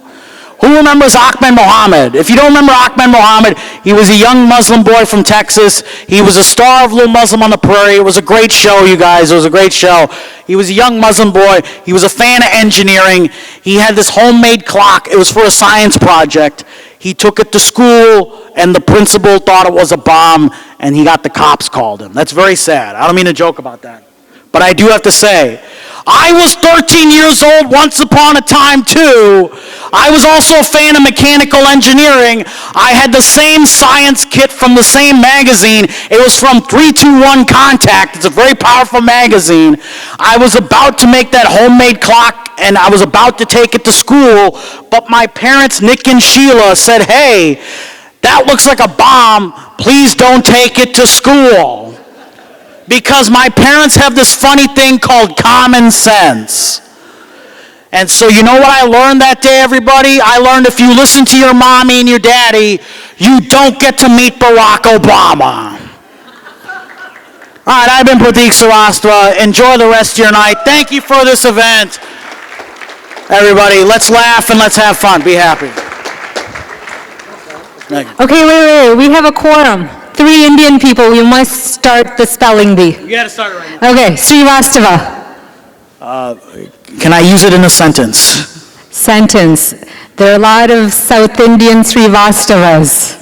Who remembers Ahmed Mohammed? If you don't remember Ahmed Mohammed, he was a young Muslim boy from Texas. He was a star of Little Muslim on the Prairie. It was a great show, you guys. It was a great show. He was a young Muslim boy. He was a fan of engineering. He had this homemade clock. It was for a science project. He took it to school, and the principal thought it was a bomb, and he got the cops called him. That's very sad. I don't mean to joke about that. But I do have to say, I was 13 years old once upon a time too. I was also a fan of mechanical engineering. I had the same science kit from the same magazine. It was from 321 Contact. It's a very powerful magazine. I was about to make that homemade clock, and I was about to take it to school, but my parents, Nick and Sheila, said, "Hey, that looks like a bomb. Please don't take it to school." Because my parents have this funny thing called common sense. And so you know what I learned that day, everybody? I learned if you listen to your mommy and your daddy, you don't get to meet Barack Obama. All right, I've been Pratik Srivastava. Enjoy the rest of your night. Thank you for this event. Everybody, let's laugh and let's have fun. Be happy. Okay, wait. We have a quorum. 3 Indian people. We must start the spelling bee. You got to start it right now. Okay, Srivastava. Can I use it in a sentence? Sentence. There are a lot of South Indian Srivastavas.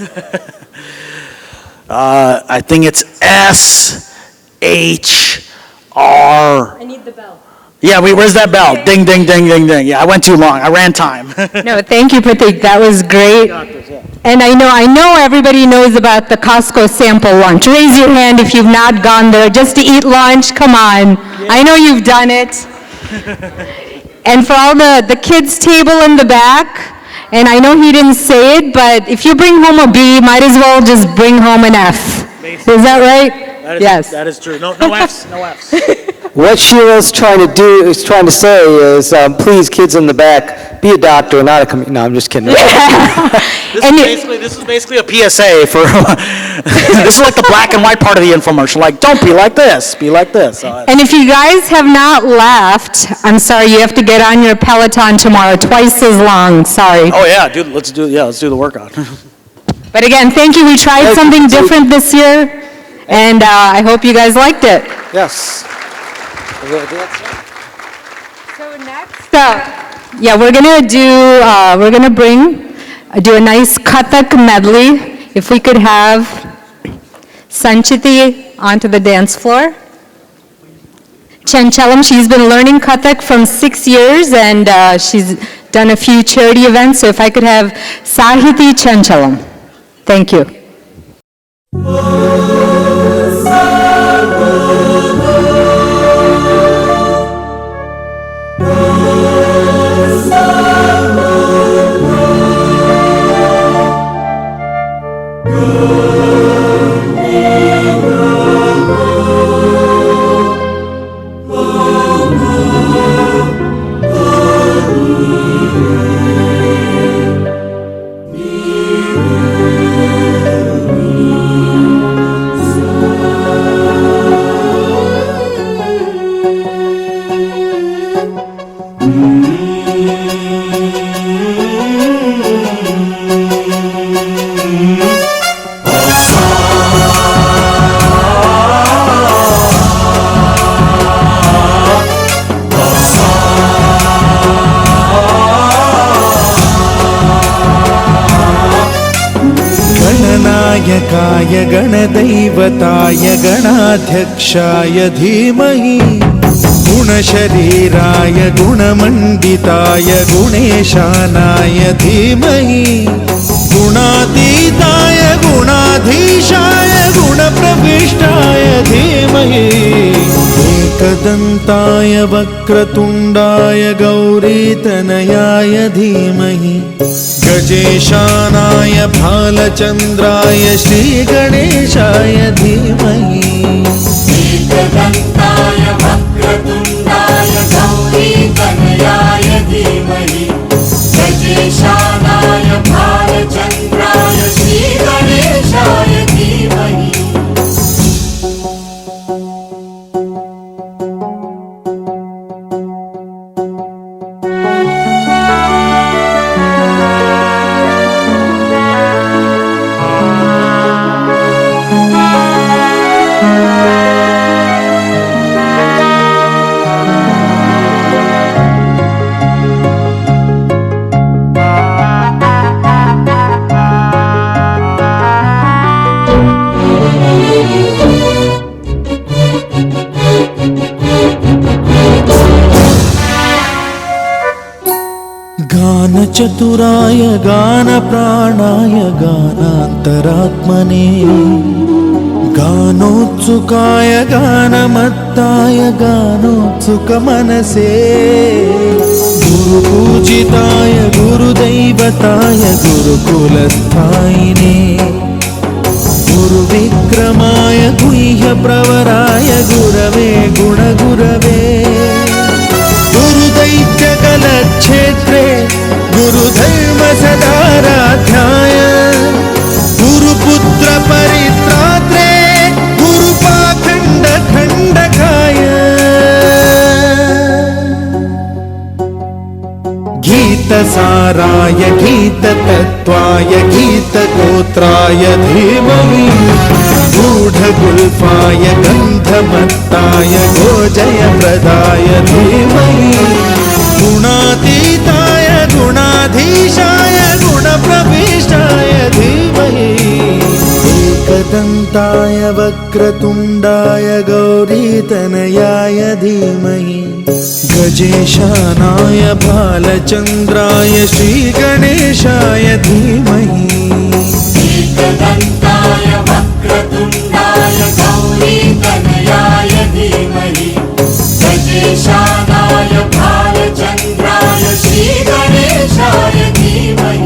I think it's S-H-R. I need the bell. Yeah, where's that bell? Ding, ding, ding, ding, ding. Yeah, I went too long. I ran time. No, thank you, Pratik. That was great. And I know everybody knows about the Costco sample lunch. Raise your hand if you've not gone there just to eat lunch. Come on. I know you've done it. And for all the kids' table in the back, And I know he didn't say it, but if you bring home a B, might as well just bring home an F. Is that right? Yes. That is true. No Fs, no Fs. What Sheila's trying to say is, please, kids in the back, be a doctor, not a no, I'm just kidding. This is basically a PSA for, this is like the black and white part of the infomercial, like, don't be like this, be like this. And if you guys have not laughed, I'm sorry, you have to get on your Peloton tomorrow, twice as long, sorry. Oh yeah, dude, let's do the workout. But again, thank you, we tried something different this year, and I hope you guys liked it. Yes. So next up, yeah, we're gonna do a nice Kathak medley. If we could have Sanchiti onto the dance floor. Chanchalam, she's been learning Kathak from 6 years, and she's done a few charity events, so if I could have Sahiti Chanchalam. Thank you. गणनायकाय गणदैवताय गणाध्यक्षाय धीमहि गुणशरीराय गुणमण्डिताय गुणेशानाय धीमहि गुणातीताय गुणाधीशाय गुणप्रविष्टाय धीमहि एकदन्ताय वक्रतुण्डाय गौरीतनयाय धीमहि गजेशानाय भालचन्द्राय श्रीगणेशाय धीमहि एकदन्ताय वक्रतुण्डाय गौरीतनयाय धीमहि गजेशानाय भालचन्द्राय श्रीगणेशाय धीमहि गानचतुराय गानप्राणाय गानान्तरात्मने गानोत्सुकाय गानमत्ताय गानोत्सुकमनसे गुरुपूजिताय गुरुदैवताय गुरुकुलस्थायिने गुरुविक्रमाय गुह्यप्रवराय गुरवे गुणगुरवे गुरुदैत्यकलक्षेत्रे गुरुधर्मसदाराध्याय गुरुपुत्रपरित्रात्रे गुरुपाखण्डखण्डकाय गीतसाराय गीततत्त्वाय गीतगोत्राय धीमहि गूढगुल्फाय गन्धमत्ताय गोजयप्रदाय धीमहि गुणातीताय गुणाधीशाय गुणप्रविष्टाय धीमहि एकदन्ताय वक्रतुण्डाय गौरीतनयाय धीमहि गजेशानाय भालचन्द्राय श्रीगणेशाय धीमहि एकदन्ताय वक्रतुण्डाय गौरीतनयाय धीमहि गजेशानाय भालचन्द्राय श्रीगणेशाय धीमहि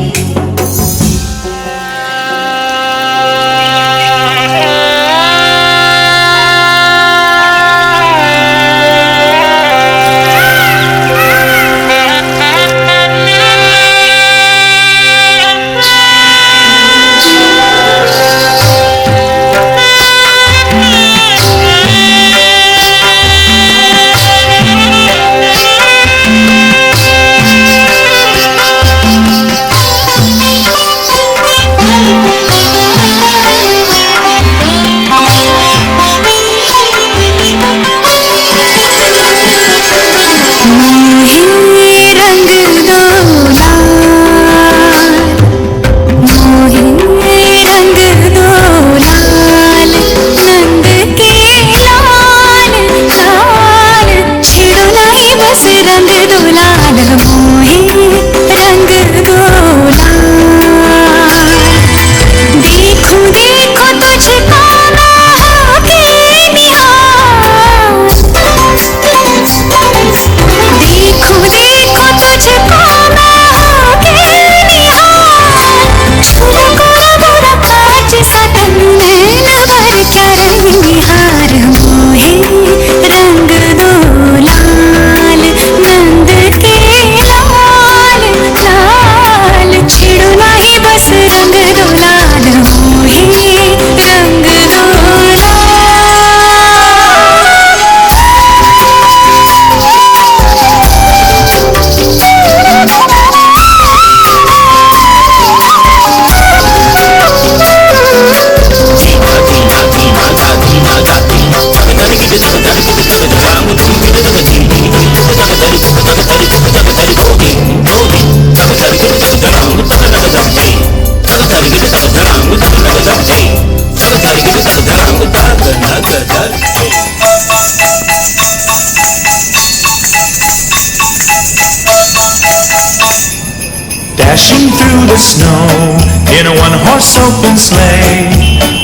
Dashing through the snow in a one-horse open sleigh.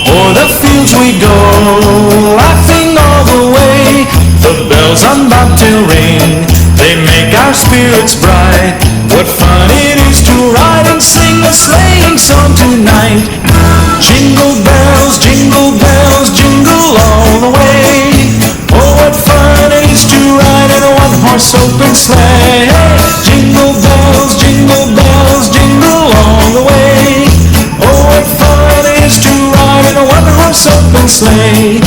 O'er the fields we go, laughing all the way. The bells on bobtail ring, they make our spirits bright. What fun it is to ride and sing a sleighing song tonight. Jingle bells, jingle all the way. Oh, what fun it is to ride in a one-horse open sleigh. Jingle bells, jingle all the way. Oh, what fun it is to ride in a one-horse open sleigh.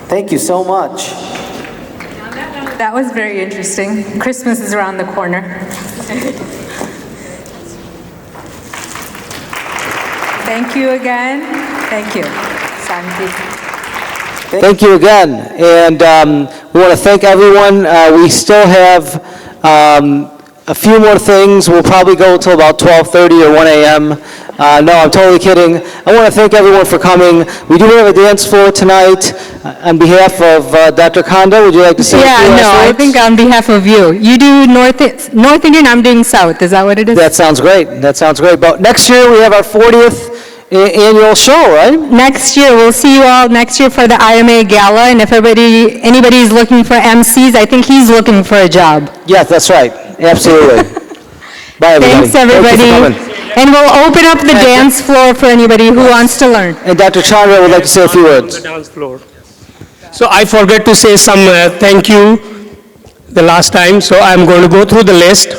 Thank you so much. That was very interesting. Christmas is around the corner. Thank you again. Thank you. Santi. Thank you again. And we want to thank everyone. We still have a few more things. We'll probably go until about 12:30 or 1 a.m. No, I'm totally kidding. I want to thank everyone for coming. We do have a dance floor tonight. On behalf of Dr. Khanda, would you like to say a few last I words? think on behalf of you. You do North Indian, I'm doing South. Is that what it is? That sounds great. That sounds great. But next year, we have our 40th annual show, right? Next year, we'll see you all next year for the IMA Gala, and if anybody's looking for MCs, I think he's looking for a job. Yes, that's right. Absolutely. Bye, everybody. Thanks, everybody. Thank you for coming. And we'll open up the dance floor for anybody who wants to learn. And Dr. Chandra would like to say a few words. Dance floor. So I forgot to say some thank you the last time, so I'm going to go through the list.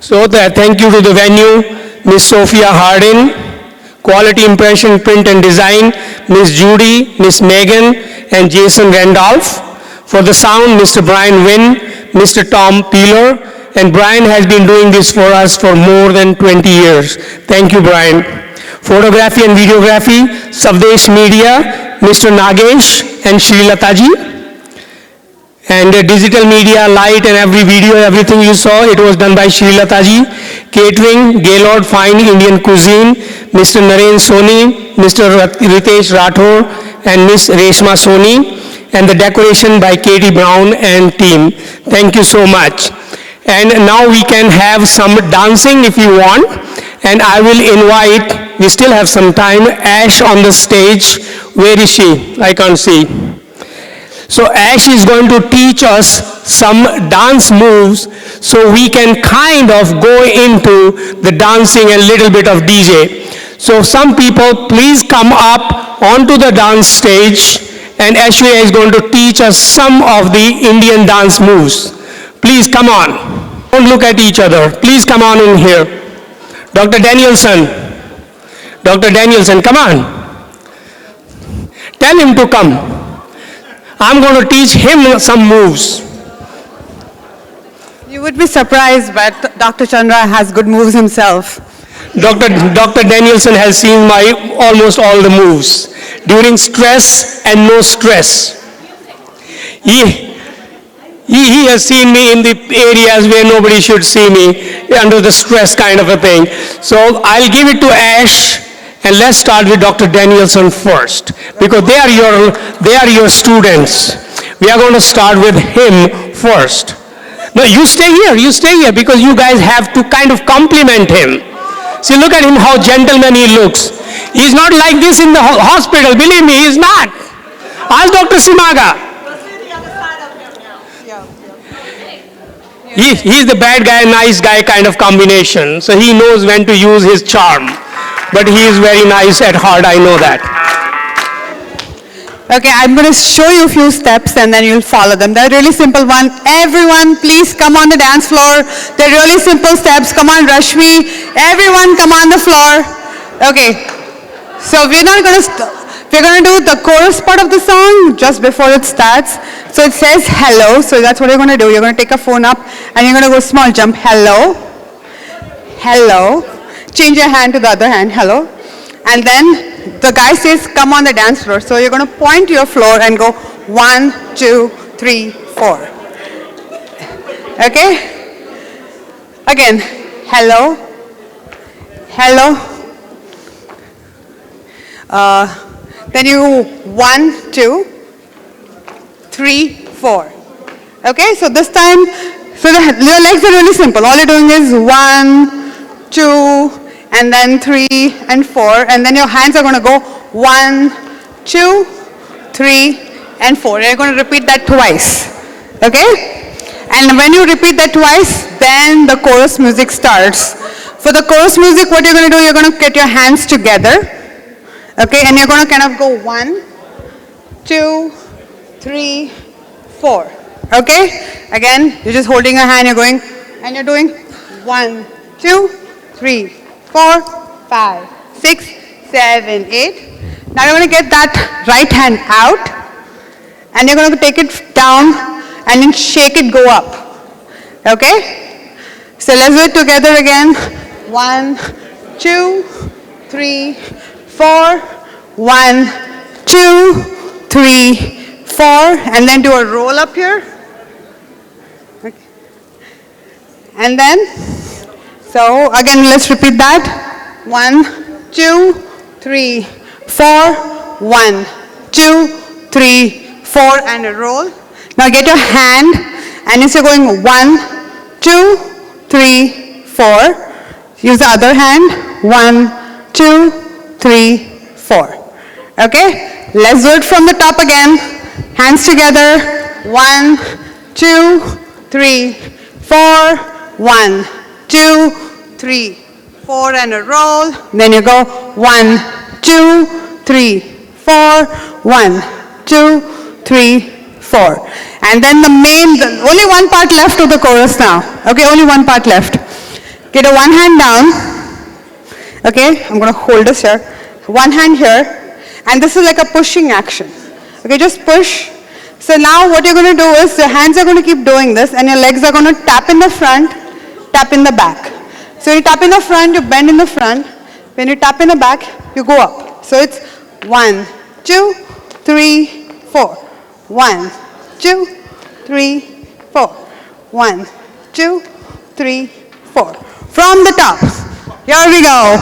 So thank you to the venue, Ms. Sophia Hardin, Quality Impression Print and Design, Ms. Judy, Ms. Megan, and Jason Randolph. For the sound, Mr. Brian Wynn, Mr. Tom Peeler, and Brian has been doing this for us for more than 20 years. Thank you, Brian. Photography and videography, Swadesh Media, Mr. Nagesh and Srilataji. And digital media, light and every video, everything you saw, it was done by Srilataji. Catering, Gaylord Fine Indian Cuisine, Mr. Naren Soni, Mr. Ritesh Rathore, and Ms. Reshma Soni. And the decoration by Katie Brown and team. Thank you so much. And now we can have some dancing if you want. And I will invite, we still have some time, Ash on the stage. Where is she? I can't see. So Ash is going to teach us some dance moves so we can kind of go into the dancing and little bit of DJ. So some people, please come up onto the dance stage, and Ashwaya is going to teach us some of the Indian dance moves. Please come on. Don't look at each other. Please come on in here. Dr. Danielson, come on. Tell him to come. I'm going to teach him some moves. You would be surprised, but Dr. Chandra has good moves himself. Dr. Danielson has seen my almost all the moves during stress and no stress. He has seen me in the areas where nobody should see me, under the stress kind of a thing. So I'll give it to Ash, and let's start with Dr. Danielson first, because they are your students. We are going to start with him first. No, you stay here, because you guys have to kind of compliment him. See, look at him, how gentleman he looks. He's not like this in the hospital, believe me, he's not. Ask Dr. Simaga. He's the bad guy, nice guy kind of combination. So he knows when to use his charm. But he is very nice at heart, I know that. Okay, I'm going to show you a few steps and then you'll follow them. They're really simple one. Everyone, please come on the dance floor. They're really simple steps. Come on, Rashmi. Everyone come on the floor. Okay, so we're going to do the chorus part of the song just before it starts. So it says hello, so that's what you're going to do. You're going to take a phone up and you're going to go small jump, hello, hello. Change your hand to the other hand, hello. And then the guy says, come on the dance floor. So you're going to point to your floor and go 1, 2, 3, 4. Okay? Again, hello, hello, Then you 1, 2, 3, 4. Okay, so this time, so your legs are really simple. All you're doing is 1, 2, and then 3 and 4, and then your hands are going to go 1, 2, 3, and 4. You're going to repeat that twice. Okay? And when you repeat that twice, then the chorus music starts. For the chorus music, what you're going to do, you're going to get your hands together. Okay, and you're going to kind of go 1, 2, 3, 4. Okay? Again, you're just holding your hand, you're going, and you're doing 1, 2, 3, 4, 5, 6, 7, 8. Now you're going to get that right hand out, and you're going to take it down, and then shake it, go up. Okay? So let's do it together again. 1, 2, 3, 4. 1, 2, 3, 4. And then do a roll up here. Okay. And then, so again, let's repeat that. 1, 2, 3, 4. 1, 2, 3, 4. And a roll. Now get your hand, and instead of going 1, 2, 3, 4, use the other hand. 1, 2, 3, 4. Okay? Let's do it from the top again. Hands together. 1, 2, 3, 4. 1, 2, 3, 4, and a roll. Then you go 1, 2, 3, 4. 1, 2, 3, 4. And then only one part left of the chorus now. Okay, only one part left. Get a one hand down. Okay, I'm going to hold this here. One hand here. And this is like a pushing action. Okay, just push. So now what you're going to do is your hands are going to keep doing this, and your legs are going to tap in the front, tap in the back. So you tap in the front, you bend in the front. When you tap in the back, you go up. So it's 1, 2, 3, 4. 1, 2, 3, 4. 1, 2, 3, 4. From the top. Here we go.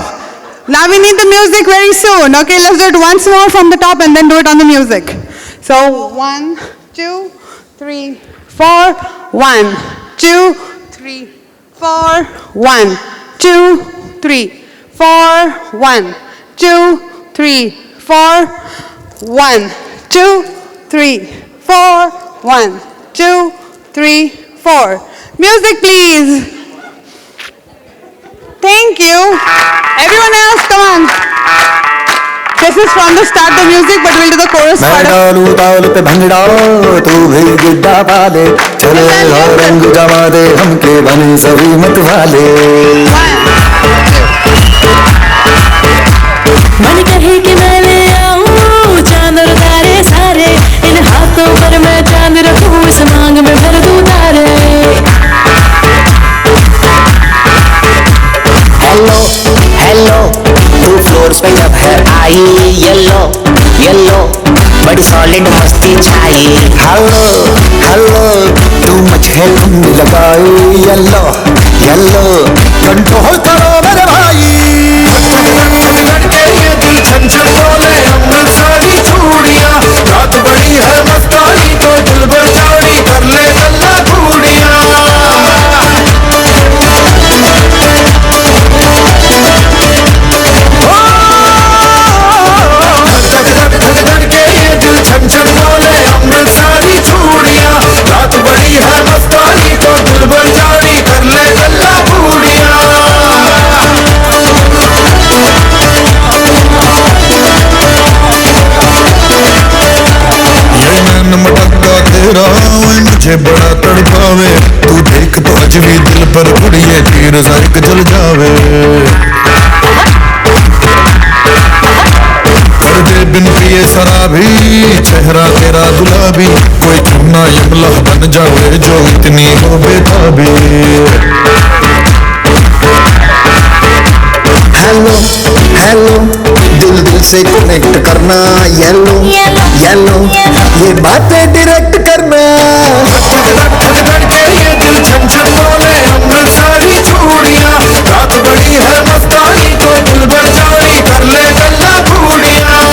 Now we need the music very soon. Okay, let's do it once more from the top and then do it on the music. So 1, 2, 3, 4. 1, 2, 3, 4. 1, 2, 3, 4. 1, 2, 3, 4. 1, 2, 3, 4. 1, 2, 3, 4. Music, please. Thank you. Everyone else, come on. This is from the start the music, but we'll do the chorus part. ताल पे भंगड़ा तू भी गिद्दा पाले चले रंग जमा दे हमके बने सभी मत वाले मन कहे कि मैं ले आऊं चांद और तारे सारे इन हाथों पर मैं चांद रखूं इस मांग में भर दूं तारे हेलो हेलो तू फ्लोर्स पे जब है आई येलो येलो बड़ी सॉलिड मस्ती छाई हेलो हेलो तू मुझे धुन लगाई येलो येलो कंट्रोल करो मेरे भाई लड़के ये दिल छन छन बोले अमृतसरी चूड़ियां रात बड़ी है मस्तानी तो दिल भर जानी कर ले गल्ला घूड़ियां छन छन बोले अमृतसरी चूड़ियां रात बड़ी है मस्तानी तो दिल भर जानी कर ले गल्ला बूढ़ियां ये नैन मटका तेरा ओए मुझे बड़ा तड़पावे तू देख तो अज भी दिल पर कुड़िए तीर ज़ायक जल जावे दे बिन पिए शराबी चेहरा तेरा गुलाबी कोई चुना यमला बन जावे जो इतनी हो बेताबी हेलो हेलो दिल दिल से कनेक्ट करना येलो येलो ये बातें डायरेक्ट करना लड़के ये दिल छन छन बोले अमृतसरी चूड़ियां रात बड़ी है मस्तानी तो दिल भर जानी कर ले गल्ला बूढ़ियां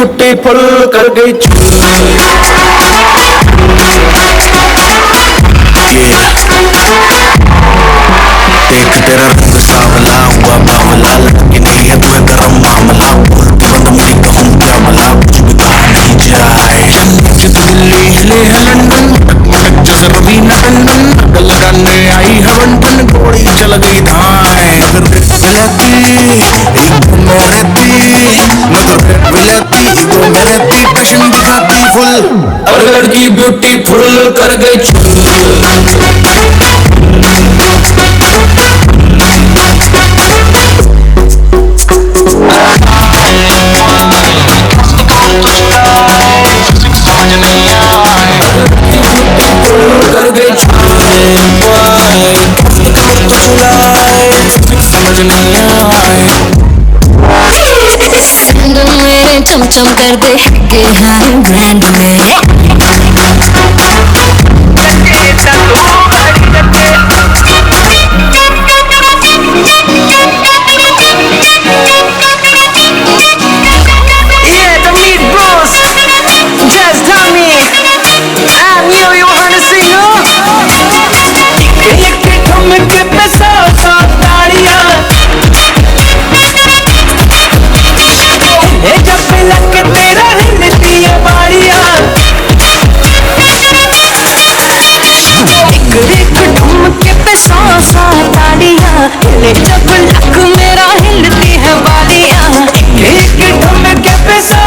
ब्यूटीफुल कर गई देख तेरा रंग सावला हुआ बावला लड़की नहीं है तू गरम मामला बंद मुड़ी कहूँ क्या भला कुछ भी कहा नहीं जाए जित दिल्ली हिले है लंदन मटक जैसे रवीना टंडन लगाने आई है वंटन घोड़ी चल गई धाए विलाती ईगो में रहती नगर विलाती ईगो में रहती पैशन दिखाती फुल और लड़की ब्यूटीफुल कर गई मेरे चमचम कर दे के हाय ब्रांड में Yeah, the meat bros. Just tell me. I knew you were gonna sing, no? एक ठुमके पे सौ ताड़ियां जब लग तेरा हिलती है बाड़ियां एक ठुमके पे सौ ताड़ियां हिले जब लक मेरा हिलती है बालियां एक ठुमके पे सौ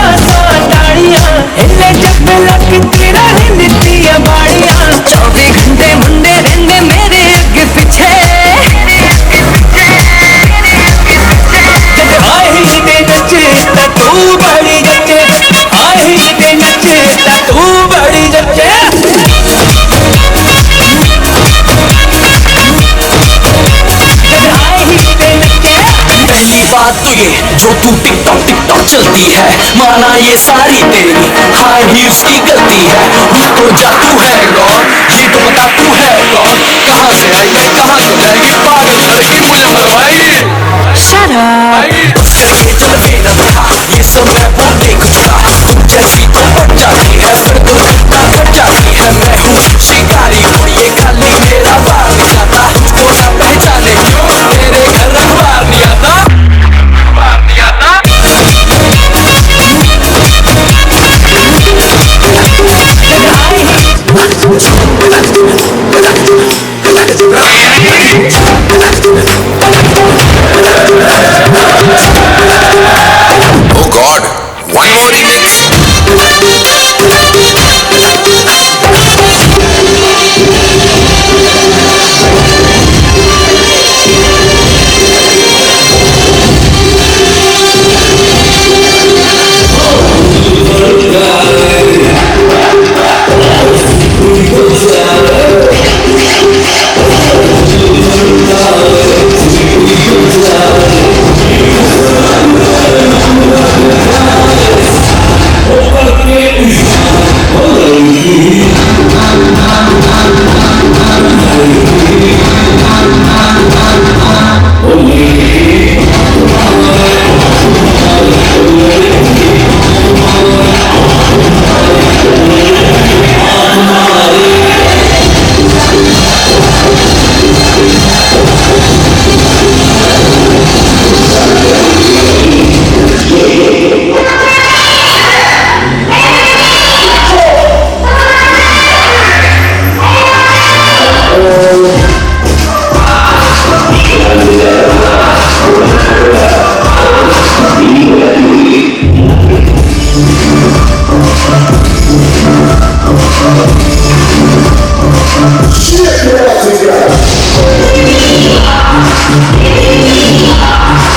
ताड़ियां हिले जब लग तेरा हिलती है बाड़ियां 24 घंटे मुंडे रहंदे मेरे अगे पीछे आई दे नचे तू बड़ी जचे आई दे नचे तू बड़ी जचे पहली बात तो ये जो तू टिकटॉक टिकटॉक चलती है माना ये सारी तेरी हाई हील्स की गलती है रुक तो जा तू है कौन ये तो बता तू है कौन कहाँ से आई है कहाँ को जाएगी पागल लड़की मुझे मरवाएगी Shut up बस करके चल मेरा था ये सब मैं वो देख चुका तू जैसी तो बढ़ जाती है फिर तो कितना बढ़ जाती है मैं हूँ शिकारी हूँ ये खाली मेरा बार नहीं जाता तो ना पहचाने क्यों मेरे घर अखबार नहीं आता Oh God, one more remix.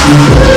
Yeah.